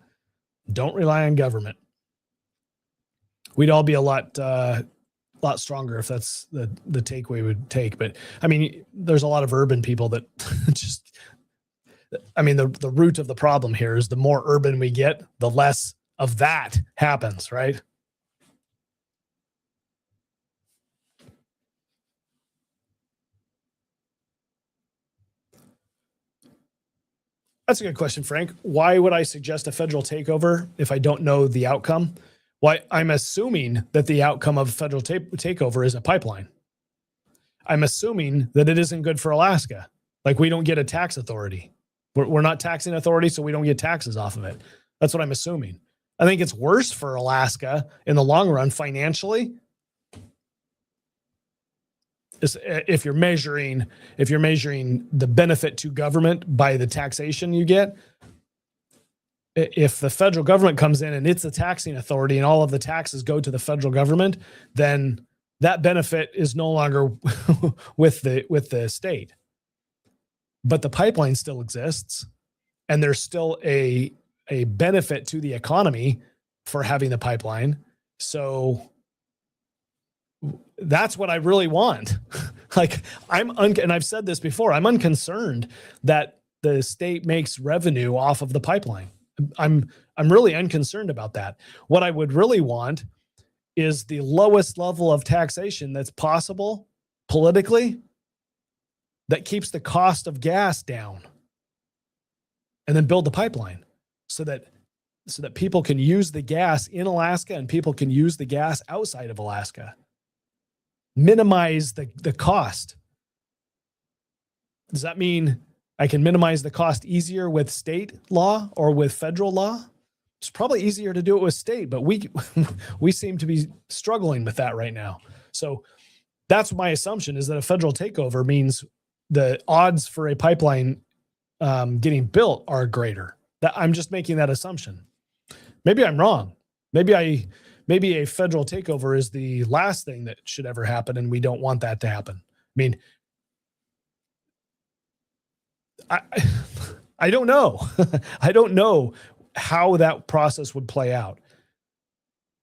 Don't rely on government. We'd all be a lot stronger if that's the take we would take. But I mean, there's a lot of urban people that just, I mean, the root of the problem here is the more urban we get, the less of that happens, right? That's a good question, Frank. Why would I suggest a federal takeover if I don't know the outcome? Why, I'm assuming that the outcome of a federal takeover is a pipeline. I'm assuming that it isn't good for Alaska. Like, we don't get a tax authority. We're not taxing authority, so we don't get taxes off of it. That's what I'm assuming. I think it's worse for Alaska in the long run financially. If you're measuring the benefit to government by the taxation you get, if the federal government comes in and it's a taxing authority and all of the taxes go to the federal government, then that benefit is no longer with the state. But the pipeline still exists, and there's still a benefit to the economy for having the pipeline. So that's what I really want. Like, and I've said this before, I'm unconcerned that the state makes revenue off of the pipeline. I'm really unconcerned about that. What I would really want is the lowest level of taxation that's possible politically that keeps the cost of gas down, and then build the pipeline so that people can use the gas in Alaska and people can use the gas outside of Alaska. Minimize the cost. Does that mean I can minimize the cost easier with state law or with federal law? It's probably easier to do it with state, but we seem to be struggling with that right now. So that's my assumption, is that a federal takeover means the odds for a pipeline getting built are greater. That I'm just making that assumption. Maybe I'm wrong. Maybe a federal takeover is the last thing that should ever happen, and we don't want that to happen. I mean, I don't know. I don't know how that process would play out.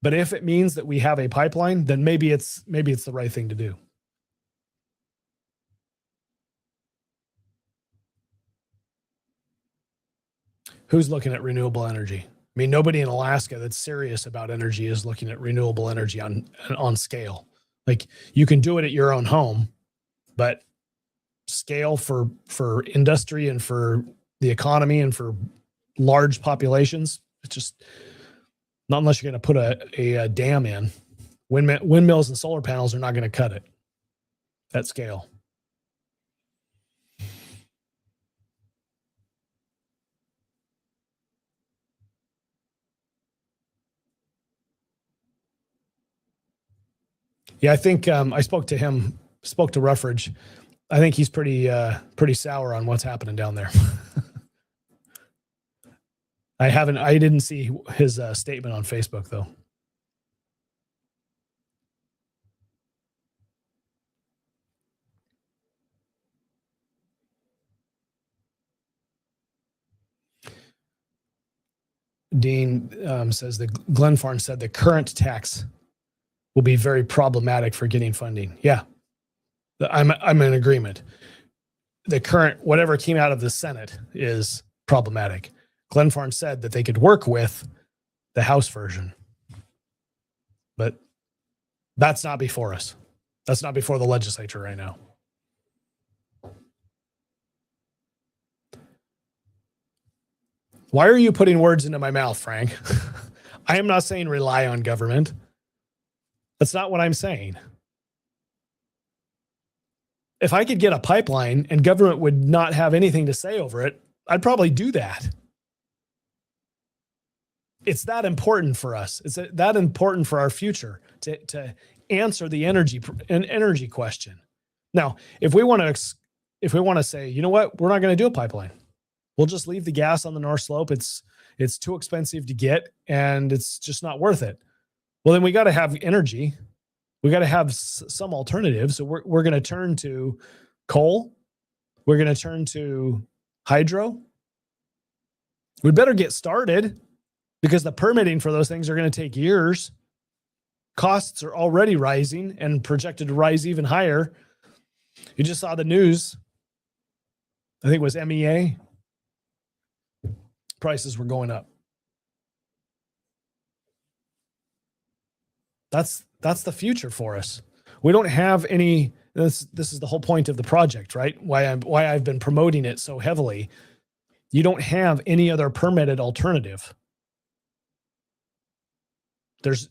But if it means that we have a pipeline, then maybe it's the right thing to do. Who's looking at renewable energy? I mean, nobody in Alaska that's serious about energy is looking at renewable energy on scale. Like, you can do it at your own home, but scale for industry and for the economy and for large populations, it's just not, unless you're going to put a dam in. Windmills and solar panels are not going to cut it at scale. Yeah, I think I spoke to Ruffridge. I think he's pretty sour on what's happening down there. I didn't see his statement on Facebook though. Dean says that Glenfarne said the current tax will be very problematic for getting funding. Yeah, I'm in agreement. The current, whatever came out of the Senate, is problematic. Glenfarne said that they could work with the House version, but that's not before us. That's not before the legislature right now. Why are you putting words into my mouth, Frank? I am not saying rely on government. That's not what I'm saying. If I could get a pipeline and government would not have anything to say over it, I'd probably do that. It's that important for us. It's that important for our future to answer the energy question. Now, if we want to say, you know what, we're not going to do a pipeline. We'll just leave the gas on the North Slope. It's too expensive to get, and it's just not worth it. Well, then we got to have energy. We got to have some alternative. So we're going to turn to coal. We're going to turn to hydro. We better get started because the permitting for those things are going to take years. Costs are already rising and projected to rise even higher. You just saw the news. I think it was MEA. Prices were going up. That's the future for us. We don't have any. This is the whole point of the project, right? Why I've been promoting it so heavily. You don't have any other permitted alternative. There's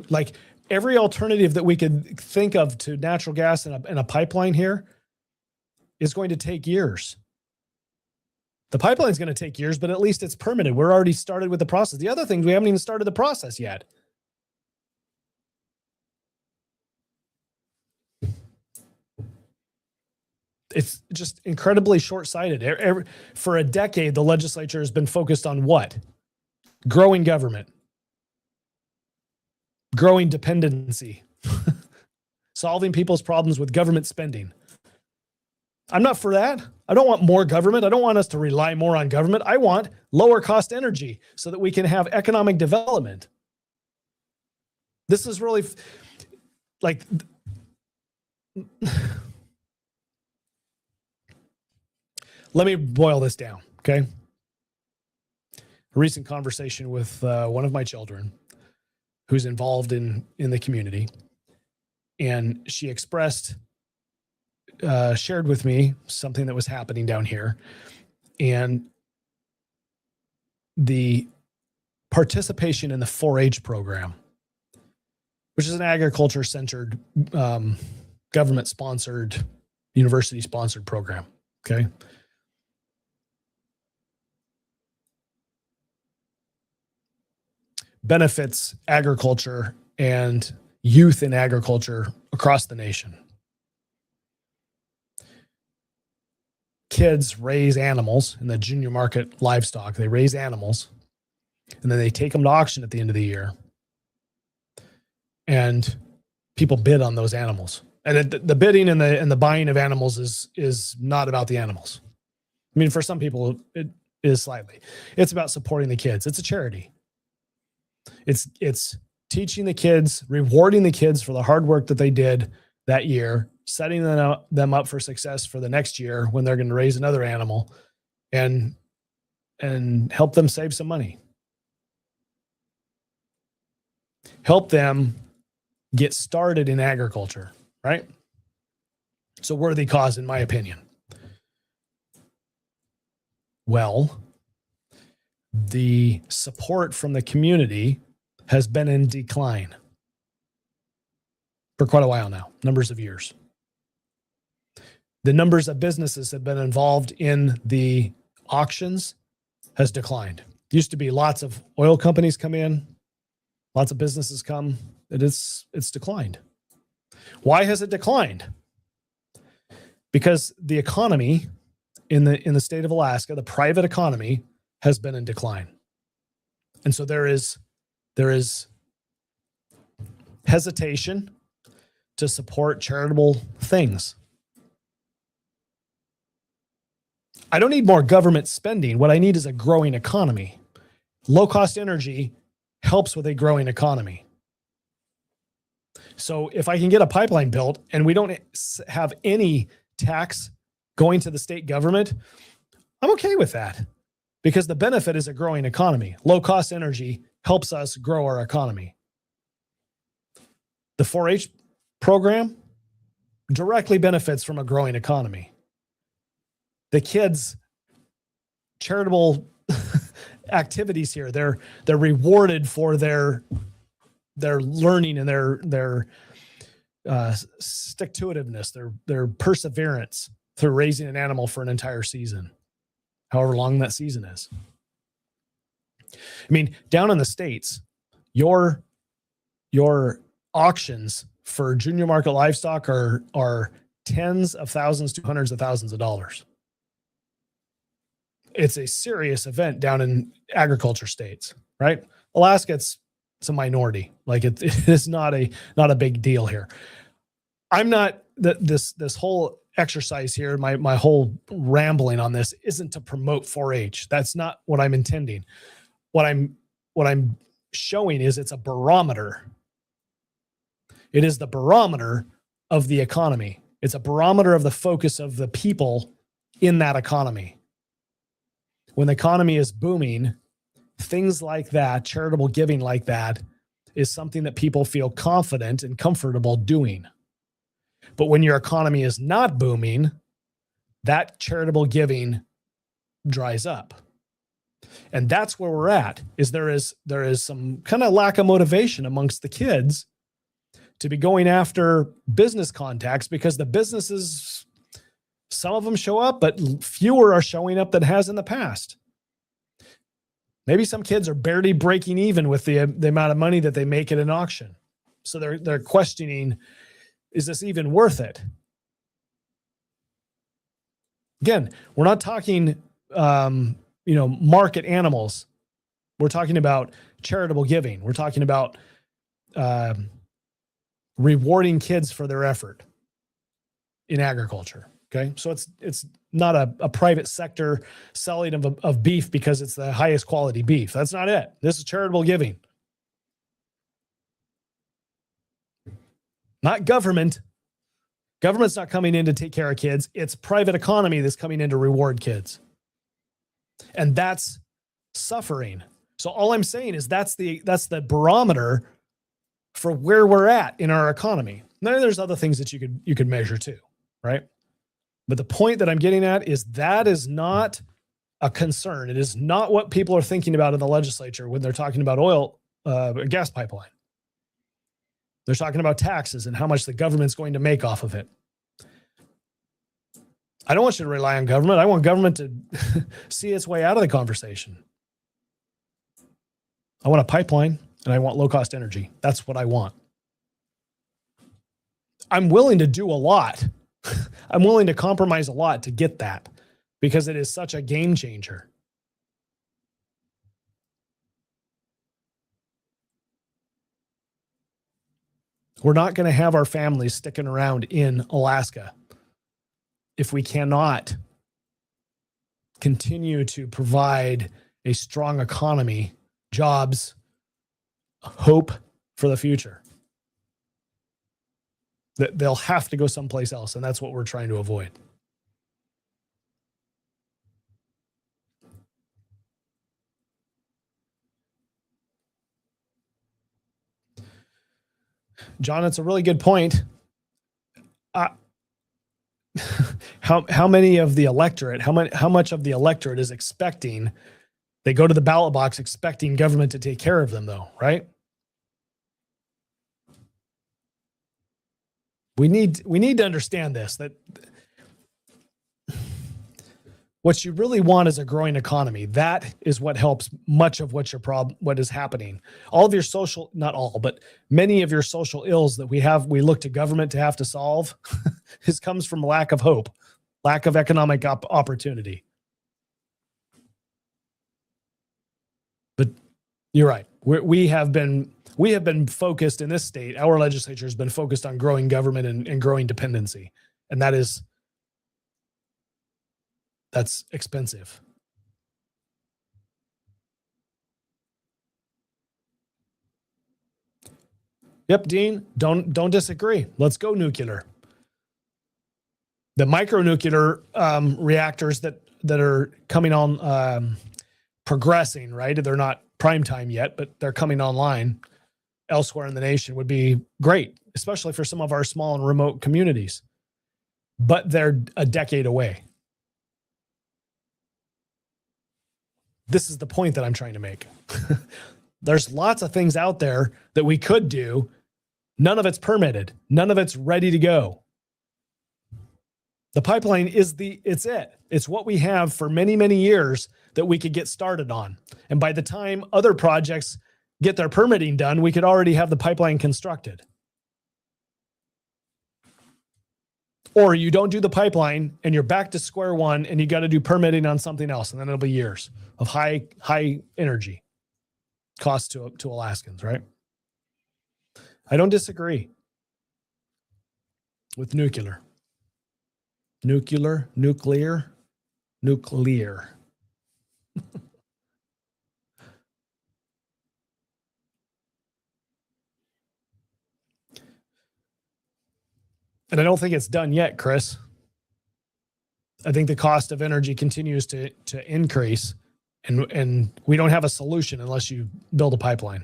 like every alternative that we could think of to natural gas and a pipeline here is going to take years. The pipeline is going to take years, but at least it's permitted. We're already started with the process. The other things, we haven't even started the process yet. It's just incredibly short-sighted. For a decade, the legislature has been focused on what? Growing government. Growing dependency. Solving people's problems with government spending. I'm not for that. I don't want more government. I don't want us to rely more on government. I want lower cost energy so that we can have economic development. This is really like let me boil this down, okay? A recent conversation with one of my children who's involved in the community, and she shared with me something that was happening down here, and the participation in the 4-H program, which is an agriculture-centered, government-sponsored, university-sponsored program, okay? Benefits agriculture and youth in agriculture across the nation. Kids raise animals in the junior market livestock. They raise animals, and then they take them to auction at the end of the year. And people bid on those animals. And the bidding and the buying of animals is not about the animals. I mean, for some people, it is slightly. It's about supporting the kids. It's a charity. It's teaching the kids, rewarding the kids for the hard work that they did that year, setting them up for success for the next year when they're going to raise another animal, and help them save some money. Help them get started in agriculture, right? It's a worthy cause, in my opinion. Well, the support from the community has been in decline for quite a while now, numbers of years. The numbers of businesses that have been involved in the auctions has declined. Used to be lots of oil companies come in, lots of businesses come. It's declined. Why has it declined? Because the economy in the state of Alaska, the private economy, has been in decline. And so there is hesitation to support charitable things. I don't need more government spending. What I need is a growing economy. Low-cost energy helps with a growing economy. So if I can get a pipeline built and we don't have any tax going to the state government, I'm okay with that because the benefit is a growing economy. Low-cost energy helps us grow our economy. The 4-H program directly benefits from a growing economy. The kids' charitable activities here. They're rewarded for their learning and their stick-to-itiveness, their perseverance through raising an animal for an entire season, however long that season is. I mean, down in the States, your auctions for junior market livestock are tens of thousands to hundreds of thousands of dollars. It's a serious event down in agriculture states, right? Alaska, it's a minority. Like it is not a big deal here. I'm not this whole exercise here. My whole rambling on this isn't to promote 4-H. That's not what I'm intending. What I'm showing is it's a barometer. It is the barometer of the economy. It's a barometer of the focus of the people in that economy. When the economy is booming, things like that, charitable giving like that, is something that people feel confident and comfortable doing. But when your economy is not booming, that charitable giving dries up. And that's where we're at, is there is some kind of lack of motivation amongst the kids to be going after business contacts, because the businesses, some of them show up, but fewer are showing up than has in the past. Maybe some kids are barely breaking even with the amount of money that they make at an auction. So they're questioning, is this even worth it? Again, we're not talking, market animals. We're talking about charitable giving. We're talking about rewarding kids for their effort in agriculture. Okay. So it's not a private sector selling of beef because it's the highest quality beef. That's not it. This is charitable giving. Not government. Government's not coming in to take care of kids. It's private economy that's coming in to reward kids. And that's suffering. So all I'm saying is that's the barometer for where we're at in our economy. Now there's other things that you could measure too, right? But the point that I'm getting at is that is not a concern. It is not what people are thinking about in the legislature when they're talking about oil, gas pipeline. They're talking about taxes and how much the government's going to make off of it. I don't want you to rely on government. I want government to see its way out of the conversation. I want a pipeline and I want low-cost energy. That's what I want. I'm willing to do a lot. I'm willing to compromise a lot to get that because it is such a game changer. We're not going to have our families sticking around in Alaska if we cannot continue to provide a strong economy, jobs, hope for the future. That they'll have to go someplace else, and that's what we're trying to avoid. John, it's a really good point. How many of the electorate, how much of the electorate is expecting, they go to the ballot box expecting government to take care of them though, right? We need to understand this, that what you really want is a growing economy. That is what helps much of what is happening. All of your social, not all, but many of your social ills that we look to government to have to solve, this comes from lack of hope, lack of economic opportunity. But you're right. We have been focused in this state. Our legislature has been focused on growing government and growing dependency. And that's expensive. Yep, Dean, don't disagree. Let's go nuclear. The micronuclear reactors that are coming on, progressing, right? They're not prime time yet, but they're coming online elsewhere in the nation would be great, especially for some of our small and remote communities. But they're a decade away. This is the point that I'm trying to make. There's lots of things out there that we could do. None of it's permitted. None of it's ready to go. The pipeline is it's it. It's what we have for many, many years that we could get started on. And by the time other projects get their permitting done, we could already have the pipeline constructed. Or you don't do the pipeline and you're back to square one and you got to do permitting on something else. And then it'll be years of high energy costs to Alaskans, right? I don't disagree with nuclear. Nuclear. And I don't think it's done yet, Chris. I think the cost of energy continues to increase, and we don't have a solution unless you build a pipeline.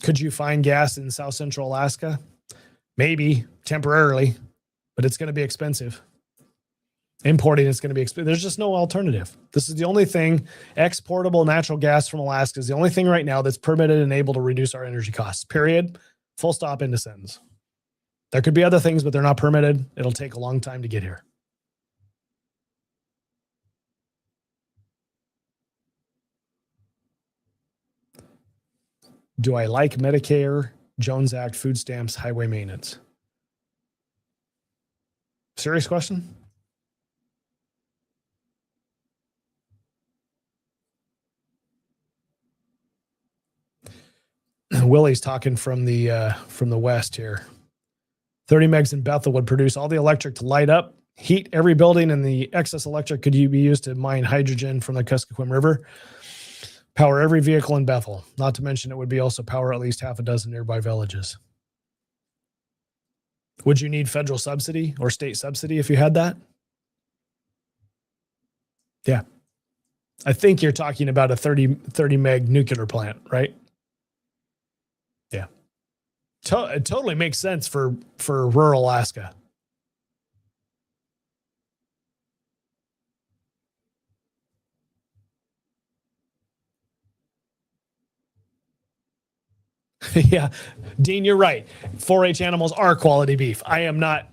Could you find gas in South Central Alaska? Maybe temporarily, but it's going to be expensive. Importing is going to be expensive. There's just no alternative. This is the only thing. Exportable natural gas from Alaska is the only thing right now that's permitted and able to reduce our energy costs. Period. Full stop, end of sentence. There could be other things, but they're not permitted. It'll take a long time to get here. Do I like Medicare, Jones Act, food stamps, highway maintenance? Serious question? Willie's talking from the west here. 30 megs in Bethel would produce all the electric to light up, heat every building, and the excess electric could be used to mine hydrogen from the Kuskokwim River, power every vehicle in Bethel. Not to mention it would be also power at least half a dozen nearby villages. Would you need federal subsidy or state subsidy if you had that? Yeah. I think you're talking about a 30 meg nuclear plant, right? Yeah. It totally makes sense for rural Alaska. Yeah. Dean, you're right. 4-H animals are quality beef. I am not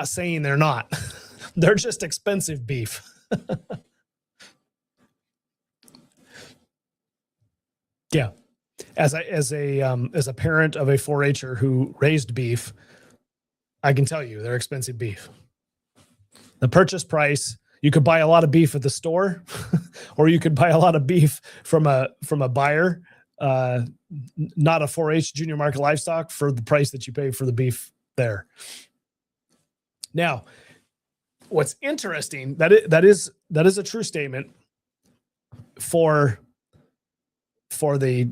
saying they're not. They're just expensive beef. Yeah. As a parent of a 4-H'er who raised beef, I can tell you they're expensive beef. The purchase price, you could buy a lot of beef at the store, or you could buy a lot of beef from a buyer, not a 4-H junior market livestock, for the price that you pay for the beef there. Now, what's interesting, that is a true statement for the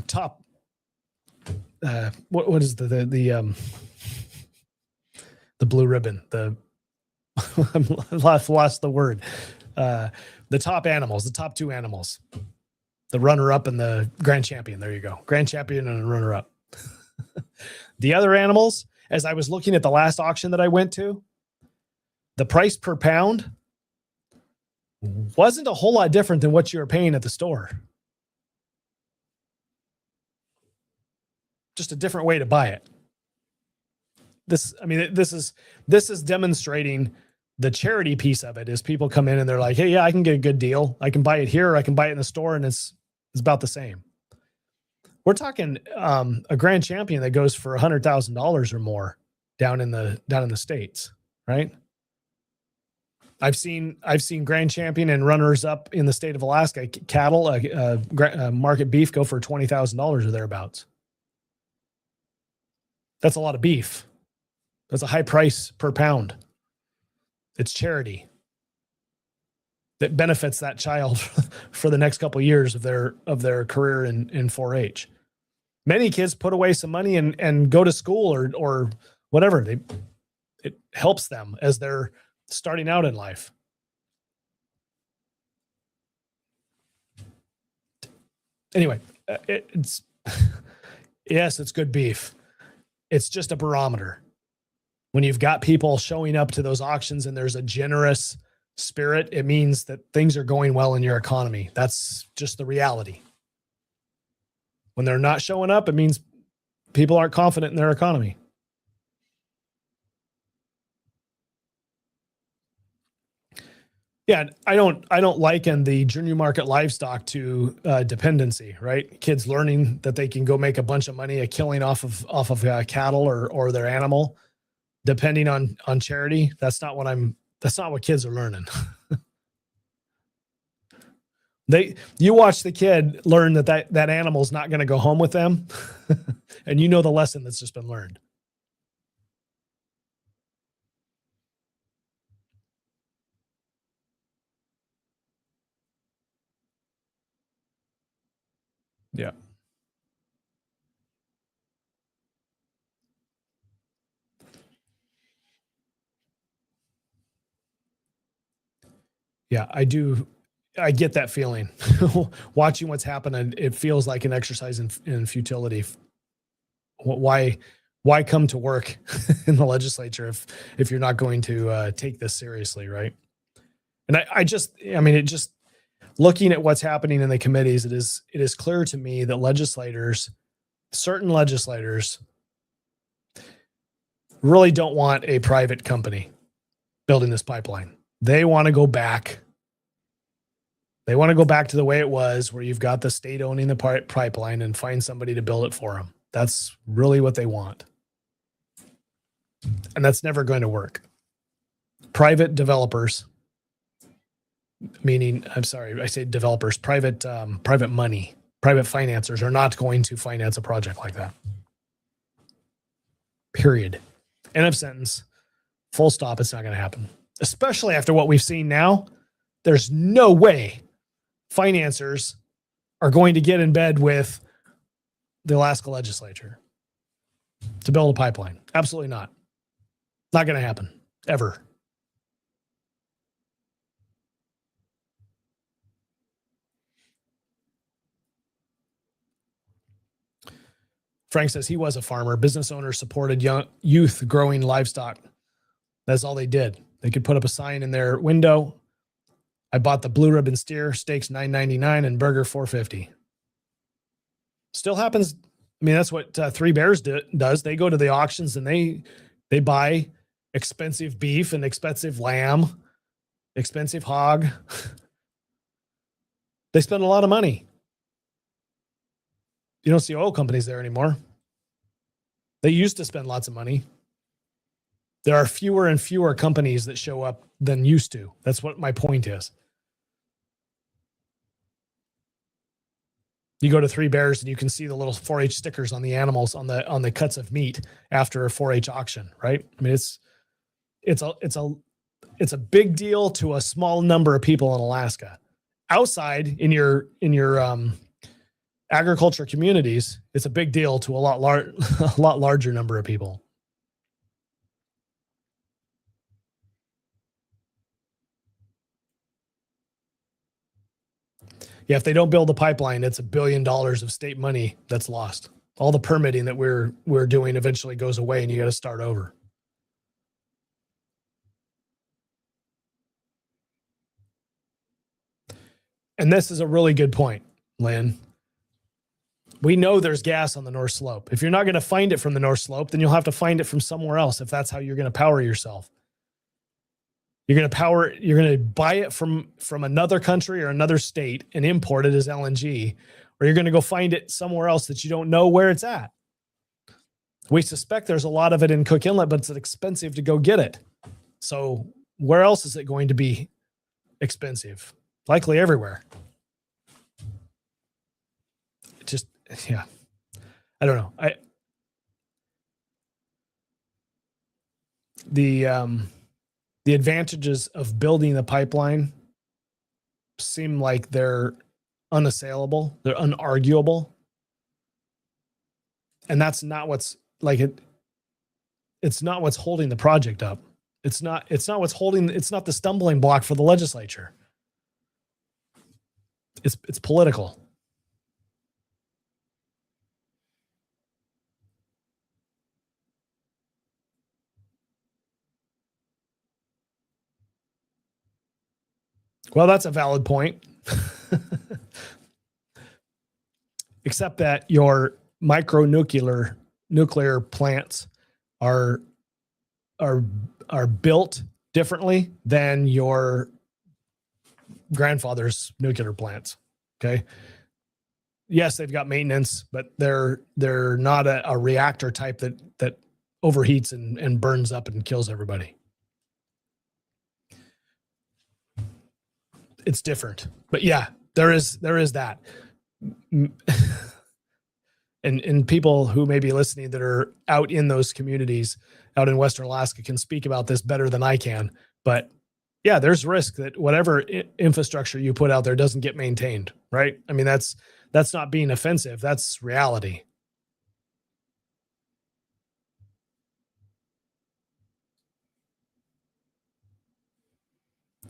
top, what is the blue ribbon, I've lost the word, the top animals, the top two animals, the runner-up and the grand champion. There you go. Grand champion and a runner-up. The other animals, as I was looking at the last auction that I went to, the price per pound wasn't a whole lot different than what you were paying at the store. Just a different way to buy it. This is demonstrating the charity piece of it. Is people come in and they're like, hey, yeah, I can get a good deal. I can buy it here, or I can buy it in the store, and it's about the same. We're talking a grand champion that goes for $100,000 or more down in the States, right? I've seen grand champion and runners up in the state of Alaska cattle, market beef go for $20,000 or thereabouts. That's a lot of beef. That's a high price per pound. It's charity that benefits that child for the next couple of years of their career in 4-H. Many kids put away some money and go to school or whatever. It helps them as they're starting out in life. Anyway, yes, it's good beef. It's just a barometer. When you've got people showing up to those auctions and there's a generous spirit, it means that things are going well in your economy. That's just the reality. When they're not showing up, it means people aren't confident in their economy. Yeah, I don't liken the junior market livestock to dependency, right? Kids learning that they can go make a bunch of money, a killing off of cattle or their animal, depending on charity. That's not what kids are learning. You watch the kid learn that animal's not going to go home with them, and you know the lesson that's just been learned. Yeah. Yeah, I do. I get that feeling. Watching what's happening, it feels like an exercise in futility. Why come to work in the legislature if you're not going to take this seriously, right? And it just looking at what's happening in the committees, it is clear to me that certain legislators really don't want a private company building this pipeline. They want to go back. They want to go back to the way it was, where you've got the state owning the pipeline and find somebody to build it for them. That's really what they want. And that's never going to work. Private developers, private money, private financiers are not going to finance a project like that. Period. End of sentence. Full stop. It's not going to happen. Especially after what we've seen now. There's no way financiers are going to get in bed with the Alaska legislature to build a pipeline. Absolutely not. Not going to happen. Ever. Frank says he was a farmer. Business owners supported youth growing livestock. That's all they did. They could put up a sign in their window. I bought the blue ribbon steer, steaks $9.99 and burger $4.50. Still happens. I mean, that's what Three Bears does. They go to the auctions and they buy expensive beef and expensive lamb, expensive hog. They spend a lot of money. You don't see oil companies there anymore. They used to spend lots of money. There are fewer and fewer companies that show up than used to. That's what my point is. You go to Three Bears and you can see the little 4-H stickers on the animals on the cuts of meat after a 4-H auction, right? I mean, it's a big deal to a small number of people in Alaska. Outside in your agriculture communities, it's a big deal to a lot larger number of people. Yeah, if they don't build the pipeline, it's $1 billion of state money that's lost. All the permitting that we're doing eventually goes away, and you got to start over. And this is a really good point, Lynn. We know there's gas on the North Slope. If you're not going to find it from the North Slope, then you'll have to find it from somewhere else if that's how you're going to power yourself. You're going to buy it from another country or another state and import it as LNG, or you're going to go find it somewhere else that you don't know where it's at. We suspect there's a lot of it in Cook Inlet, but it's expensive to go get it. So where else is it going to be expensive? Likely everywhere. Yeah. I don't know. The advantages of building the pipeline seem like they're unassailable. They're unarguable. And that's not what's like it. It's not what's holding the project up. It's not the stumbling block for the legislature. It's political. Well, that's a valid point. Except that your nuclear plants are built differently than your grandfather's nuclear plants. Okay. Yes, they've got maintenance, but they're not a reactor type that overheats and burns up and kills everybody. It's different. But yeah, there is that. And people who may be listening that are out in those communities out in Western Alaska can speak about this better than I can. But yeah, there's risk that whatever infrastructure you put out there doesn't get maintained, right? I mean, that's not being offensive. That's reality.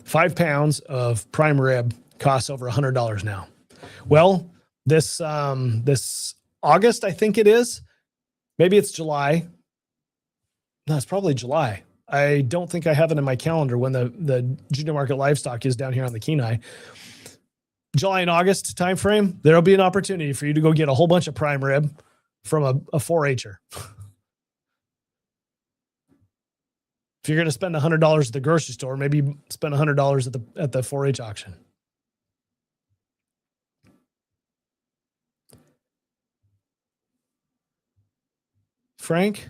£5 of prime rib costs over $100 now. Well, this August, I think it is. Maybe it's July. No, it's probably July. I don't think I have it in my calendar when the junior market livestock is down here on the Kenai. July and August timeframe, there'll be an opportunity for you to go get a whole bunch of prime rib from a 4-H'er. If you're going to spend $100 at the grocery store, maybe spend $100 at the 4-H auction. Frank,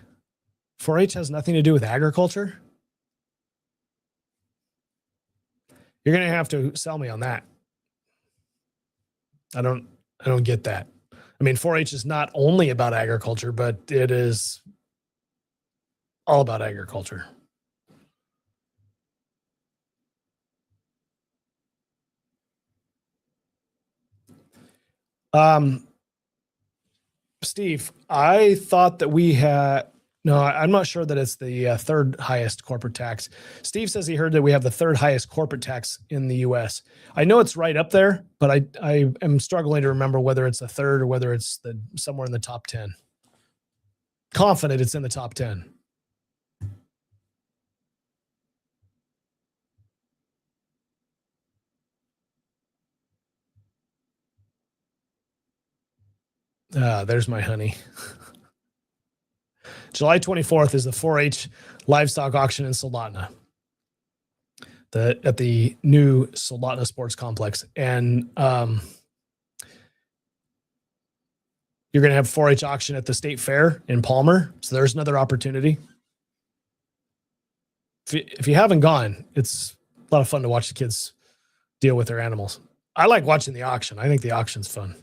4-H has nothing to do with agriculture? You're going to have to sell me on that. I don't get that. I mean, 4-H is not only about agriculture, but it is all about agriculture. Steve, I thought that we had, no, I'm not sure that it's the third highest corporate tax. Steve says he heard that we have the third highest corporate tax in the U.S. I know it's right up there, but I am struggling to remember whether it's the third or whether it's somewhere in the top 10. Confident it's in the top 10. There's my honey. July 24th is the 4-H livestock auction in Soldotna, at the new Soldotna Sports Complex. And you're going to have 4-H auction at the State Fair in Palmer. So there's another opportunity. If you haven't gone, it's a lot of fun to watch the kids deal with their animals. I like watching the auction. I think the auction's fun.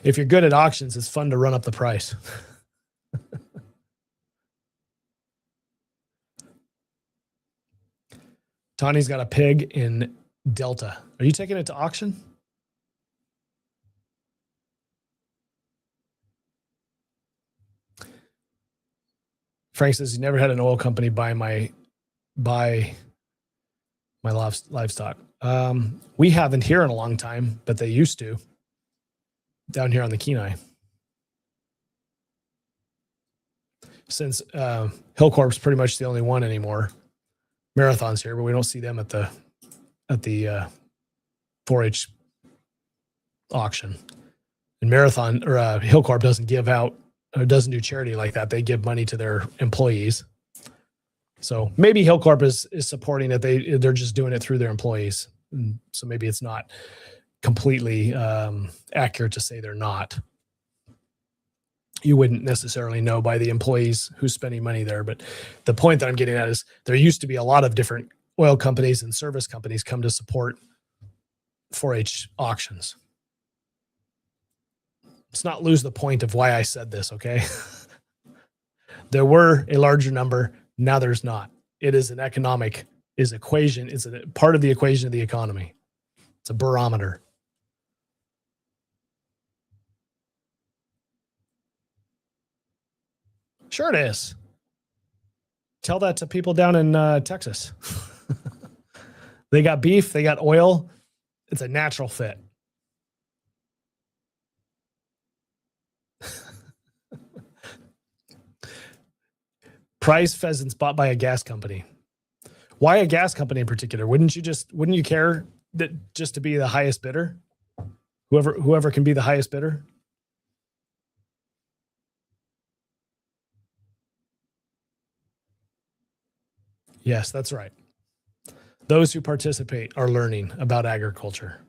If you're good at auctions, it's fun to run up the price. Tawny's got a pig in Delta. Are you taking it to auction? Frank says he never had an oil company buy my livestock. We haven't here in a long time, but they used to. Down here on the Kenai. Since Hillcorp's pretty much the only one anymore. Marathon's here, but we don't see them at the 4-H auction. And Marathon or Hillcorp doesn't give out or doesn't do charity like that. They give money to their employees. So maybe Hillcorp is supporting it. They're just doing it through their employees. And so maybe it's not completely accurate to say they're not. You wouldn't necessarily know by the employees who's spending money there. But the point that I'm getting at is there used to be a lot of different oil companies and service companies come to support 4-H auctions. Let's not lose the point of why I said this, okay? There were a larger number. Now there's not. It is an economic equation. It's a part of the equation of the economy. It's a barometer. Sure it is. Tell that to people down in Texas. They got beef, they got oil. It's a natural fit. Prize pheasants bought by a gas company. Why a gas company in particular? Wouldn't you care that just to be the highest bidder? Whoever can be the highest bidder? Yes, that's right. Those who participate are learning about agriculture.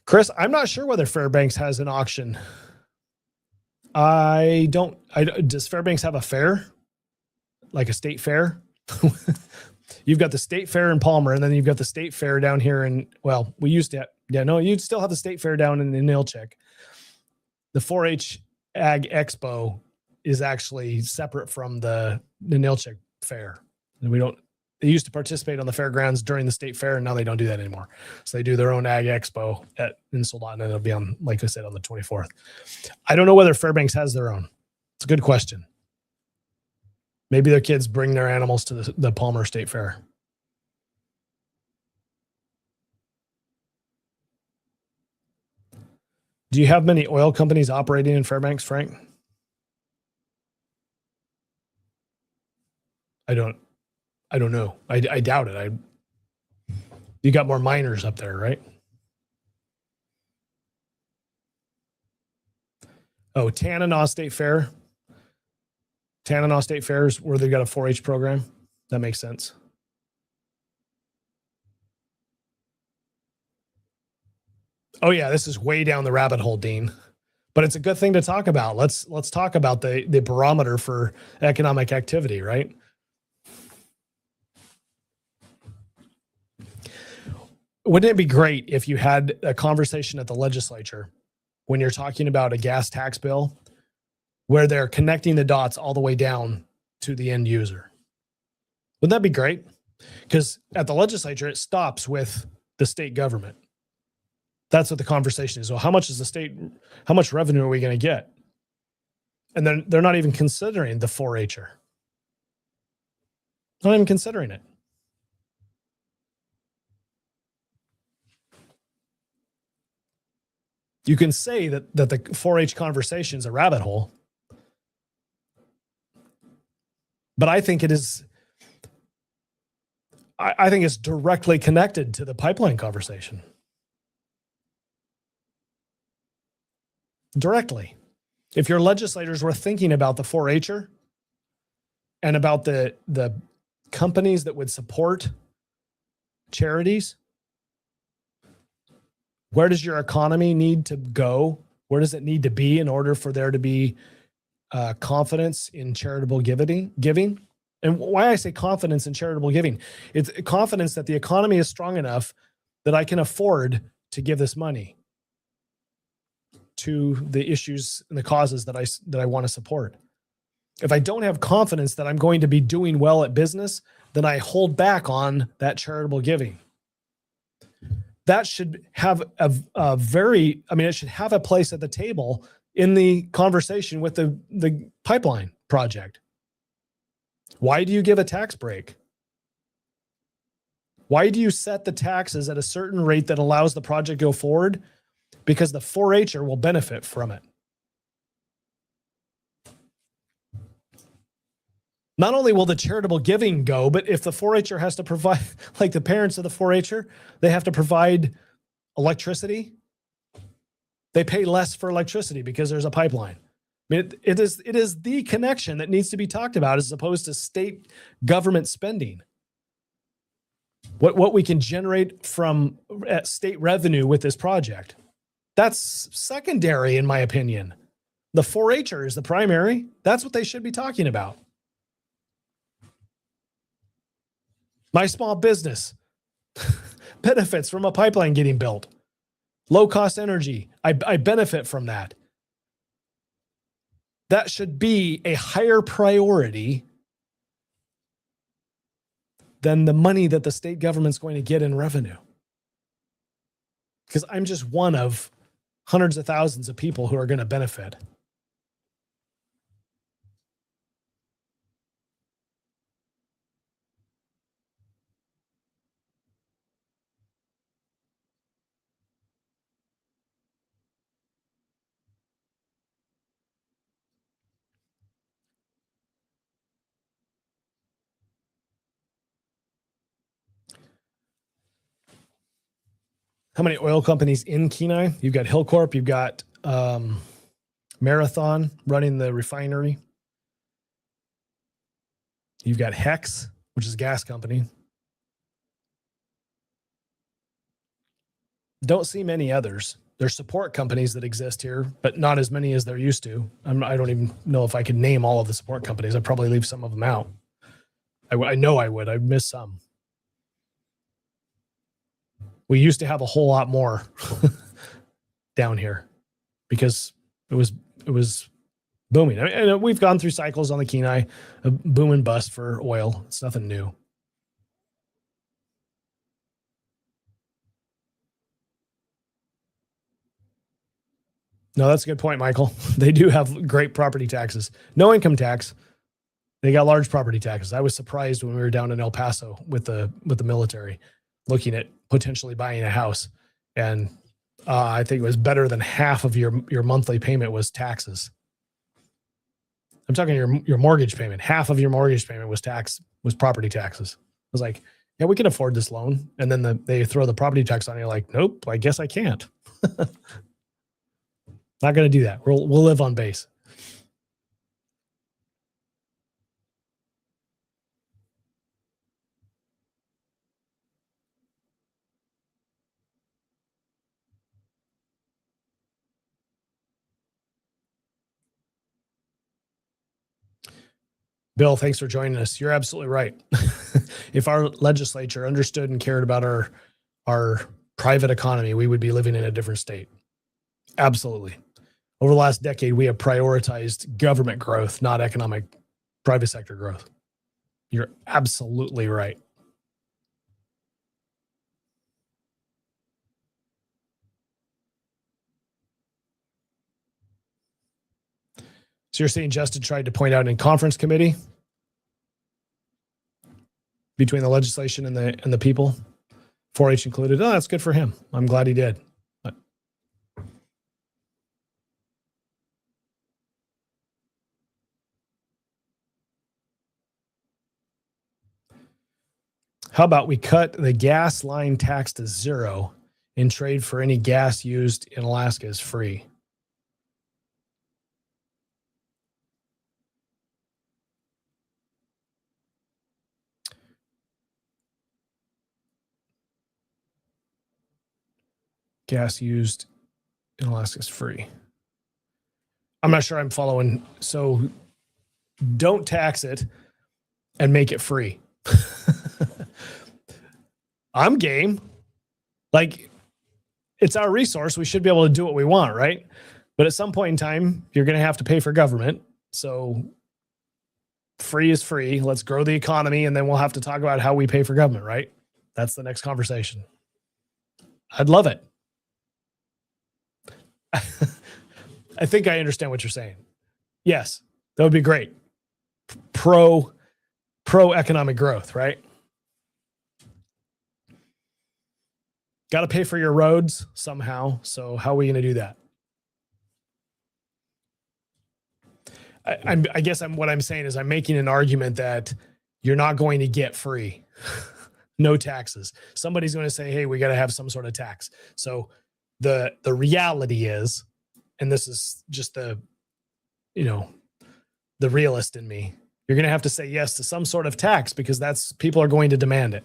Chris, I'm not sure whether Fairbanks has an auction. Does Fairbanks have a fair? Like a state fair? You've got the state fair in Palmer, and then you've got the state fair down here in, well, we used to, you'd still have the state fair down in Nilchik. The 4-H Ag Expo is actually separate from the Nilchik fair. And they used to participate on the fairgrounds during the state fair, and now they don't do that anymore. So they do their own Ag Expo in Soldotna, and it'll be on, like I said, on the 24th. I don't know whether Fairbanks has their own. It's a good question. Maybe their kids bring their animals to the Palmer State Fair. Do you have many oil companies operating in Fairbanks, Frank? I don't know. I doubt it. You got more miners up there, right? Oh, Tanana State Fair. Tanana State Fairs where they've got a 4-H program. That makes sense. Oh yeah, this is way down the rabbit hole, Dean. But it's a good thing to talk about. Let's talk about the barometer for economic activity, right? Wouldn't it be great if you had a conversation at the legislature when you're talking about a gas tax bill where they're connecting the dots all the way down to the end user? Wouldn't that be great? Because at the legislature, it stops with the state government. That's what the conversation is. Well, how much revenue are we going to get? And then they're not even considering the 4-H'er. Not even considering it. You can say that the 4-H conversation is a rabbit hole, but I think it is. I think it's directly connected to the pipeline conversation. Directly. If your legislators were thinking about the 4-H'er and about the companies that would support charities, where does your economy need to go? Where does it need to be in order for there to be confidence in charitable giving? And why I say confidence in charitable giving, it's confidence that the economy is strong enough that I can afford to give this money to the issues and the causes that I want to support. If I don't have confidence that I'm going to be doing well at business, then I hold back on that charitable giving. That should have it should have a place at the table in the conversation with the pipeline project. Why do you give a tax break? Why do you set the taxes at a certain rate that allows the project to go forward? Because the 4-H'er will benefit from it. Not only will the charitable giving go, but if the 4-H'er has to provide, like the parents of the 4-H'er, they have to provide electricity. They pay less for electricity because there's a pipeline. I mean, it is the connection that needs to be talked about as opposed to state government spending. What we can generate from state revenue with this project. That's secondary, in my opinion. The 4-H'er is the primary. That's what they should be talking about. My small business benefits from a pipeline getting built. Low cost energy. I benefit from that. That should be a higher priority than the money that the state government's going to get in revenue. Because I'm just one of hundreds of thousands of people who are going to benefit. how many oil companies in Kenai? You've got Hillcorp, you've got Marathon running the refinery. You've got Hex, which is a gas company. Don't see many others. There's support companies that exist here, but not as many as there used to. I don't even know if I could name all of the support companies. I'd probably leave some of them out. I know I would. I'd miss some. We used to have a whole lot more down here because it was booming. I mean, we've gone through cycles on the Kenai, a boom and bust for oil. It's nothing new. No, that's a good point, Michael. They do have great property taxes. No income tax. They got large property taxes. I was surprised when we were down in El Paso with the military, looking at potentially buying a house, and I think it was better than half of your monthly payment was taxes. I'm talking your mortgage payment. Half of your mortgage payment was property taxes. I was like, yeah, we can afford this loan, and then they throw the property tax on you. Like, nope, I guess I can't. Not going to do that. We'll live on base. Bill, thanks for joining us. You're absolutely right. If our legislature understood and cared about our private economy, we would be living in a different state. Absolutely. Over the last decade, we have prioritized government growth, not economic private sector growth. You're absolutely right. So you're saying Justin tried to point out in conference committee between the legislation and the people, 4-H included. Oh, that's good for him. I'm glad he did. How about we cut the gas line tax to zero and trade for any gas used in Alaska as free? Gas used in Alaska is free. I'm not sure I'm following. So don't tax it and make it free. I'm game. Like, it's our resource. We should be able to do what we want, right? But at some point in time, you're going to have to pay for government. So free is free. Let's grow the economy, and then we'll have to talk about how we pay for government, right? That's the next conversation. I'd love it. I think I understand what you're saying. Yes, that would be great. Pro economic growth, right? Got to pay for your roads somehow. So how are we going to do that? I guess what I'm saying is I'm making an argument that you're not going to get free. No taxes. Somebody's going to say, hey, we got to have some sort of tax. So the reality is, and this is just the realist in me, you're going to have to say yes to some sort of tax because people are going to demand it.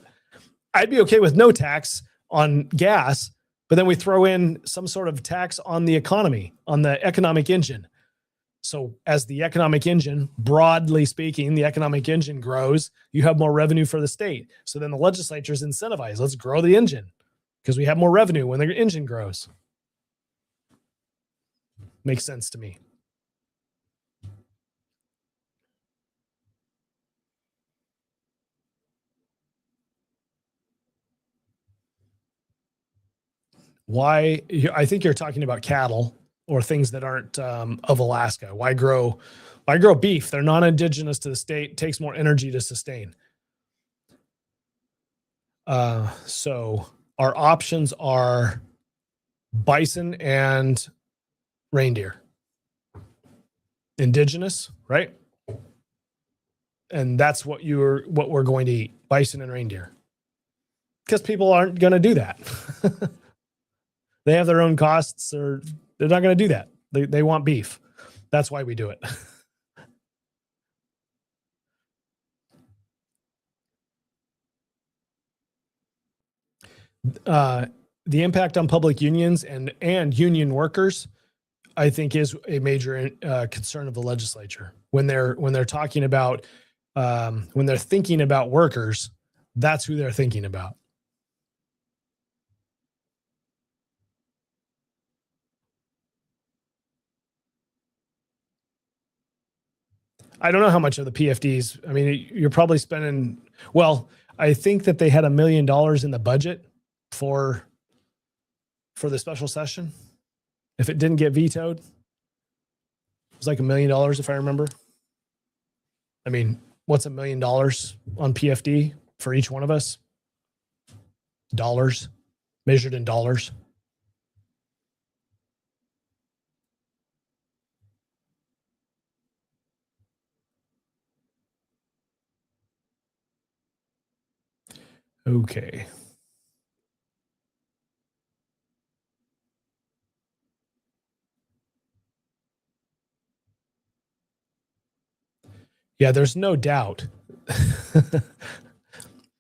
I'd be okay with no tax on gas, but then we throw in some sort of tax on the economy, on the economic engine. So as the economic engine, broadly speaking, the economic engine grows, you have more revenue for the state. So then the legislature is incentivized. Let's grow the engine because we have more revenue when the engine grows. Makes sense to me. Why? I think you're talking about cattle or things that aren't of Alaska. Why grow beef? They're non-indigenous to the state. It takes more energy to sustain. So our options are bison and reindeer. Indigenous, right? And that's what we're going to eat, bison and reindeer. Because people aren't going to do that. They have their own costs, or they're not going to do that. They want beef. That's why we do it. The impact on public unions and union workers, I think, is a major concern of the legislature when they're talking about when they're thinking about workers. That's who they're thinking about. I don't know how much of the PFDs. I mean, you're probably spending. Well, I think that they had $1 million in the budget for the special session. If it didn't get vetoed, it was like $1 million, if I remember. I mean, what's $1 million on PFD for each one of us? Dollars, measured in dollars. Okay. Yeah, there's no doubt.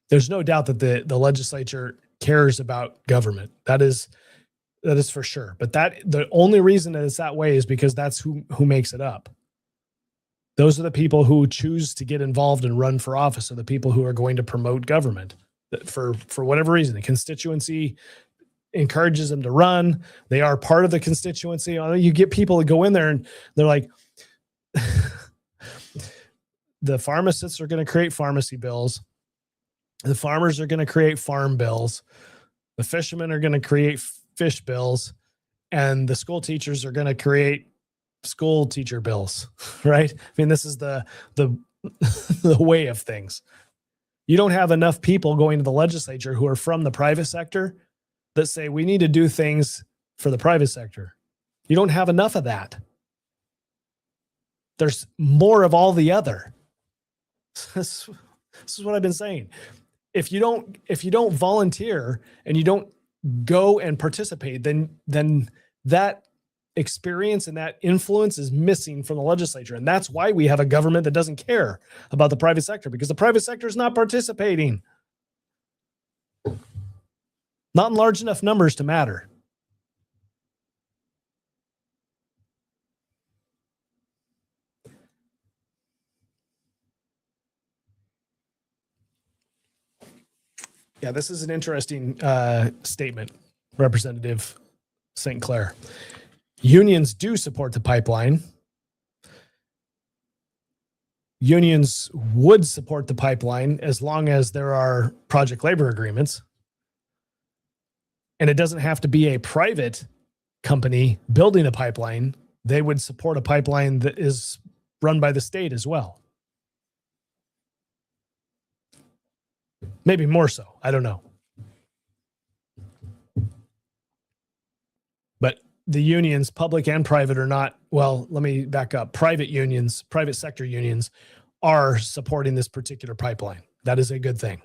There's no doubt that the legislature cares about government. That is for sure. But the only reason that it's that way is because that's who makes it up. Those are the people who choose to get involved and run for office, are the people who are going to promote government for whatever reason. The constituency encourages them to run. They are part of the constituency. You get people that go in there and they're like, the pharmacists are going to create pharmacy bills. The farmers are going to create farm bills. The fishermen are going to create fish bills. And the school teachers are going to create school teacher bills, right? I mean, this is the the way of things. You don't have enough people going to the legislature who are from the private sector that say we need to do things for the private sector. You don't have enough of that. There's more of all the other. This is what I've been saying. If you don't volunteer and you don't go and participate, then that experience and that influence is missing from the legislature. And that's why we have a government that doesn't care about the private sector, because the private sector is not participating. Not in large enough numbers to matter. Yeah, this is an interesting statement, Representative St. Clair. Unions do support the pipeline. Unions would support the pipeline as long as there are project labor agreements. And it doesn't have to be a private company building a pipeline. They would support a pipeline that is run by the state as well. Maybe more so. I don't know. But the unions, public and private, are not, well, let me back up. Private unions, private sector unions are supporting this particular pipeline. That is a good thing.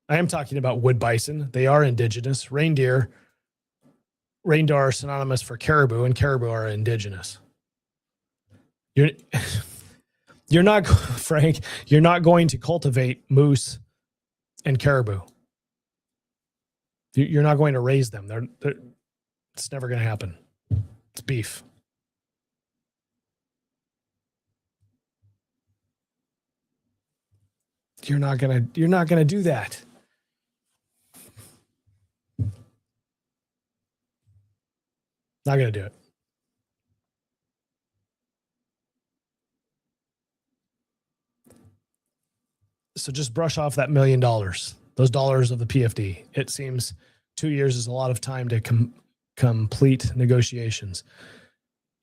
I am talking about wood bison. They are indigenous. Reindeer are synonymous for caribou, and caribou are indigenous. You're not, Frank, you're not going to cultivate moose and caribou. You're not going to raise them. It's never going to happen. It's beef. You're not going to do that. Not going to do it. So just brush off that $1 million, those dollars of the PFD. It seems 2 years is a lot of time to complete negotiations.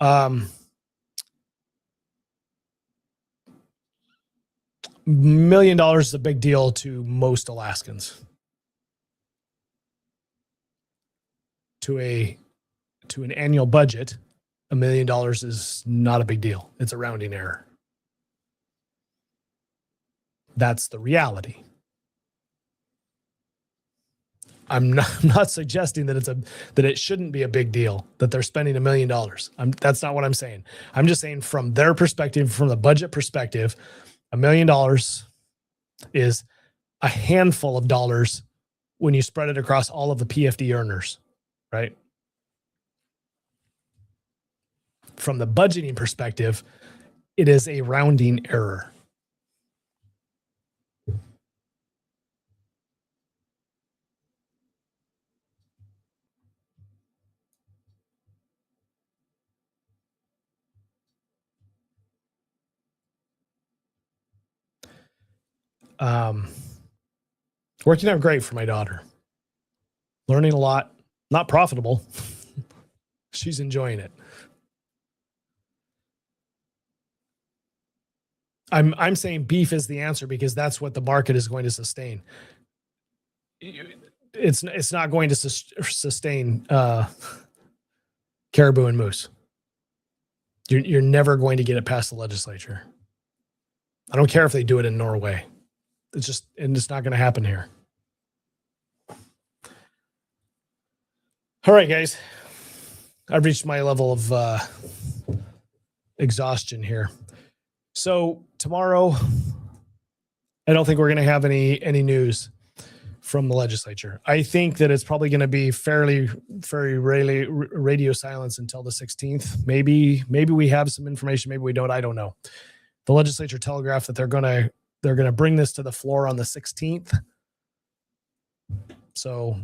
$1 million is a big deal to most Alaskans. To an annual budget, $1 million is not a big deal. It's a rounding error. That's the reality. I'm not suggesting that that it shouldn't be a big deal that they're spending $1 million. That's not what I'm saying. I'm just saying from their perspective, from the budget perspective, $1 million is a handful of dollars when you spread it across all of the PFD earners, right? From the budgeting perspective, it is a rounding error. Working out great for my daughter. Learning a lot. Not profitable. She's enjoying it. I'm saying beef is the answer because that's what the market is going to sustain. It's not going to sustain caribou and moose. You're never going to get it past the legislature. I don't care if they do it in Norway. It's not going to happen here. All right, guys. I've reached my level of exhaustion here. So tomorrow, I don't think we're going to have any news from the legislature. I think that it's probably going to be very radio silence until the 16th. Maybe we have some information. Maybe we don't. I don't know. The legislature telegraphed that they're going to bring this to the floor on the 16th. So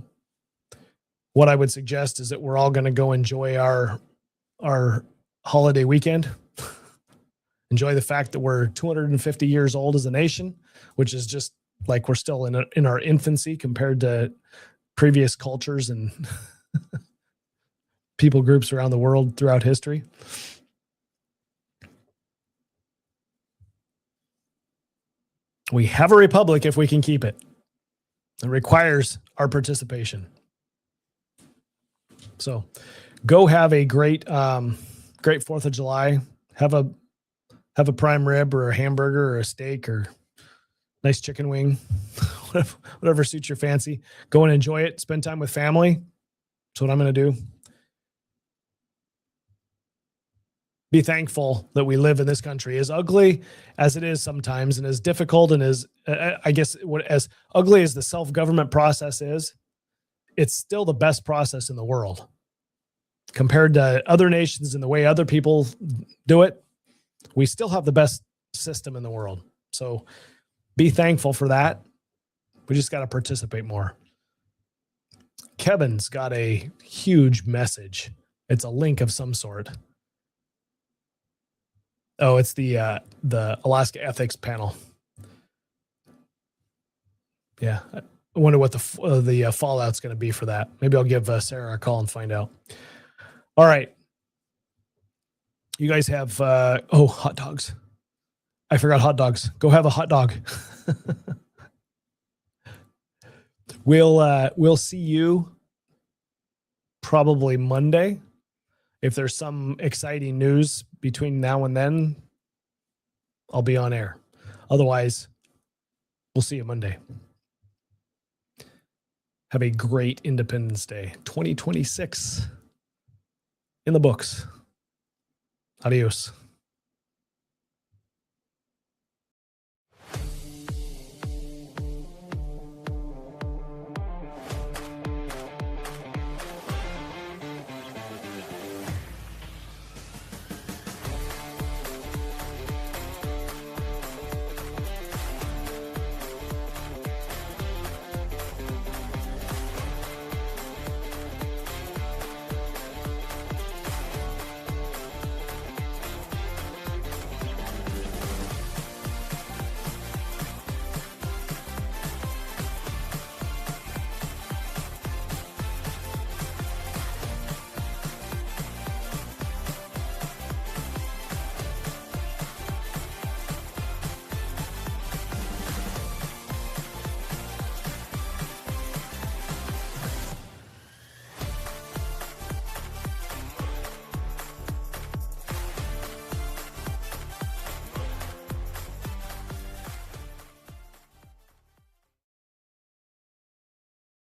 what I would suggest is that we're all going to go enjoy our holiday weekend. Enjoy the fact that we're 250 years old as a nation, which is just like we're still in our infancy compared to previous cultures and people groups around the world throughout history. We have a republic if we can keep it. It requires our participation. So go have a great 4th of July. Have a prime rib or a hamburger or a steak or nice chicken wing, whatever suits your fancy. Go and enjoy it. Spend time with family. That's what I'm going to do. Be thankful that we live in this country, as ugly as it is sometimes and as difficult and as, as ugly as the self-government process is, it's still the best process in the world. Compared to other nations and the way other people do it, we still have the best system in the world. So be thankful for that. We just got to participate more. Kevin's got a huge message. It's a link of some sort. Oh, it's the Alaska Ethics Panel. Yeah. I wonder what the fallout's going to be for that. Maybe I'll give Sarah a call and find out. All right. You guys have, hot dogs. I forgot hot dogs. Go have a hot dog. We'll see you probably Monday. If there's some exciting news between now and then, I'll be on air. Otherwise, we'll see you Monday. Have a great Independence Day. 2026 in the books. Adios.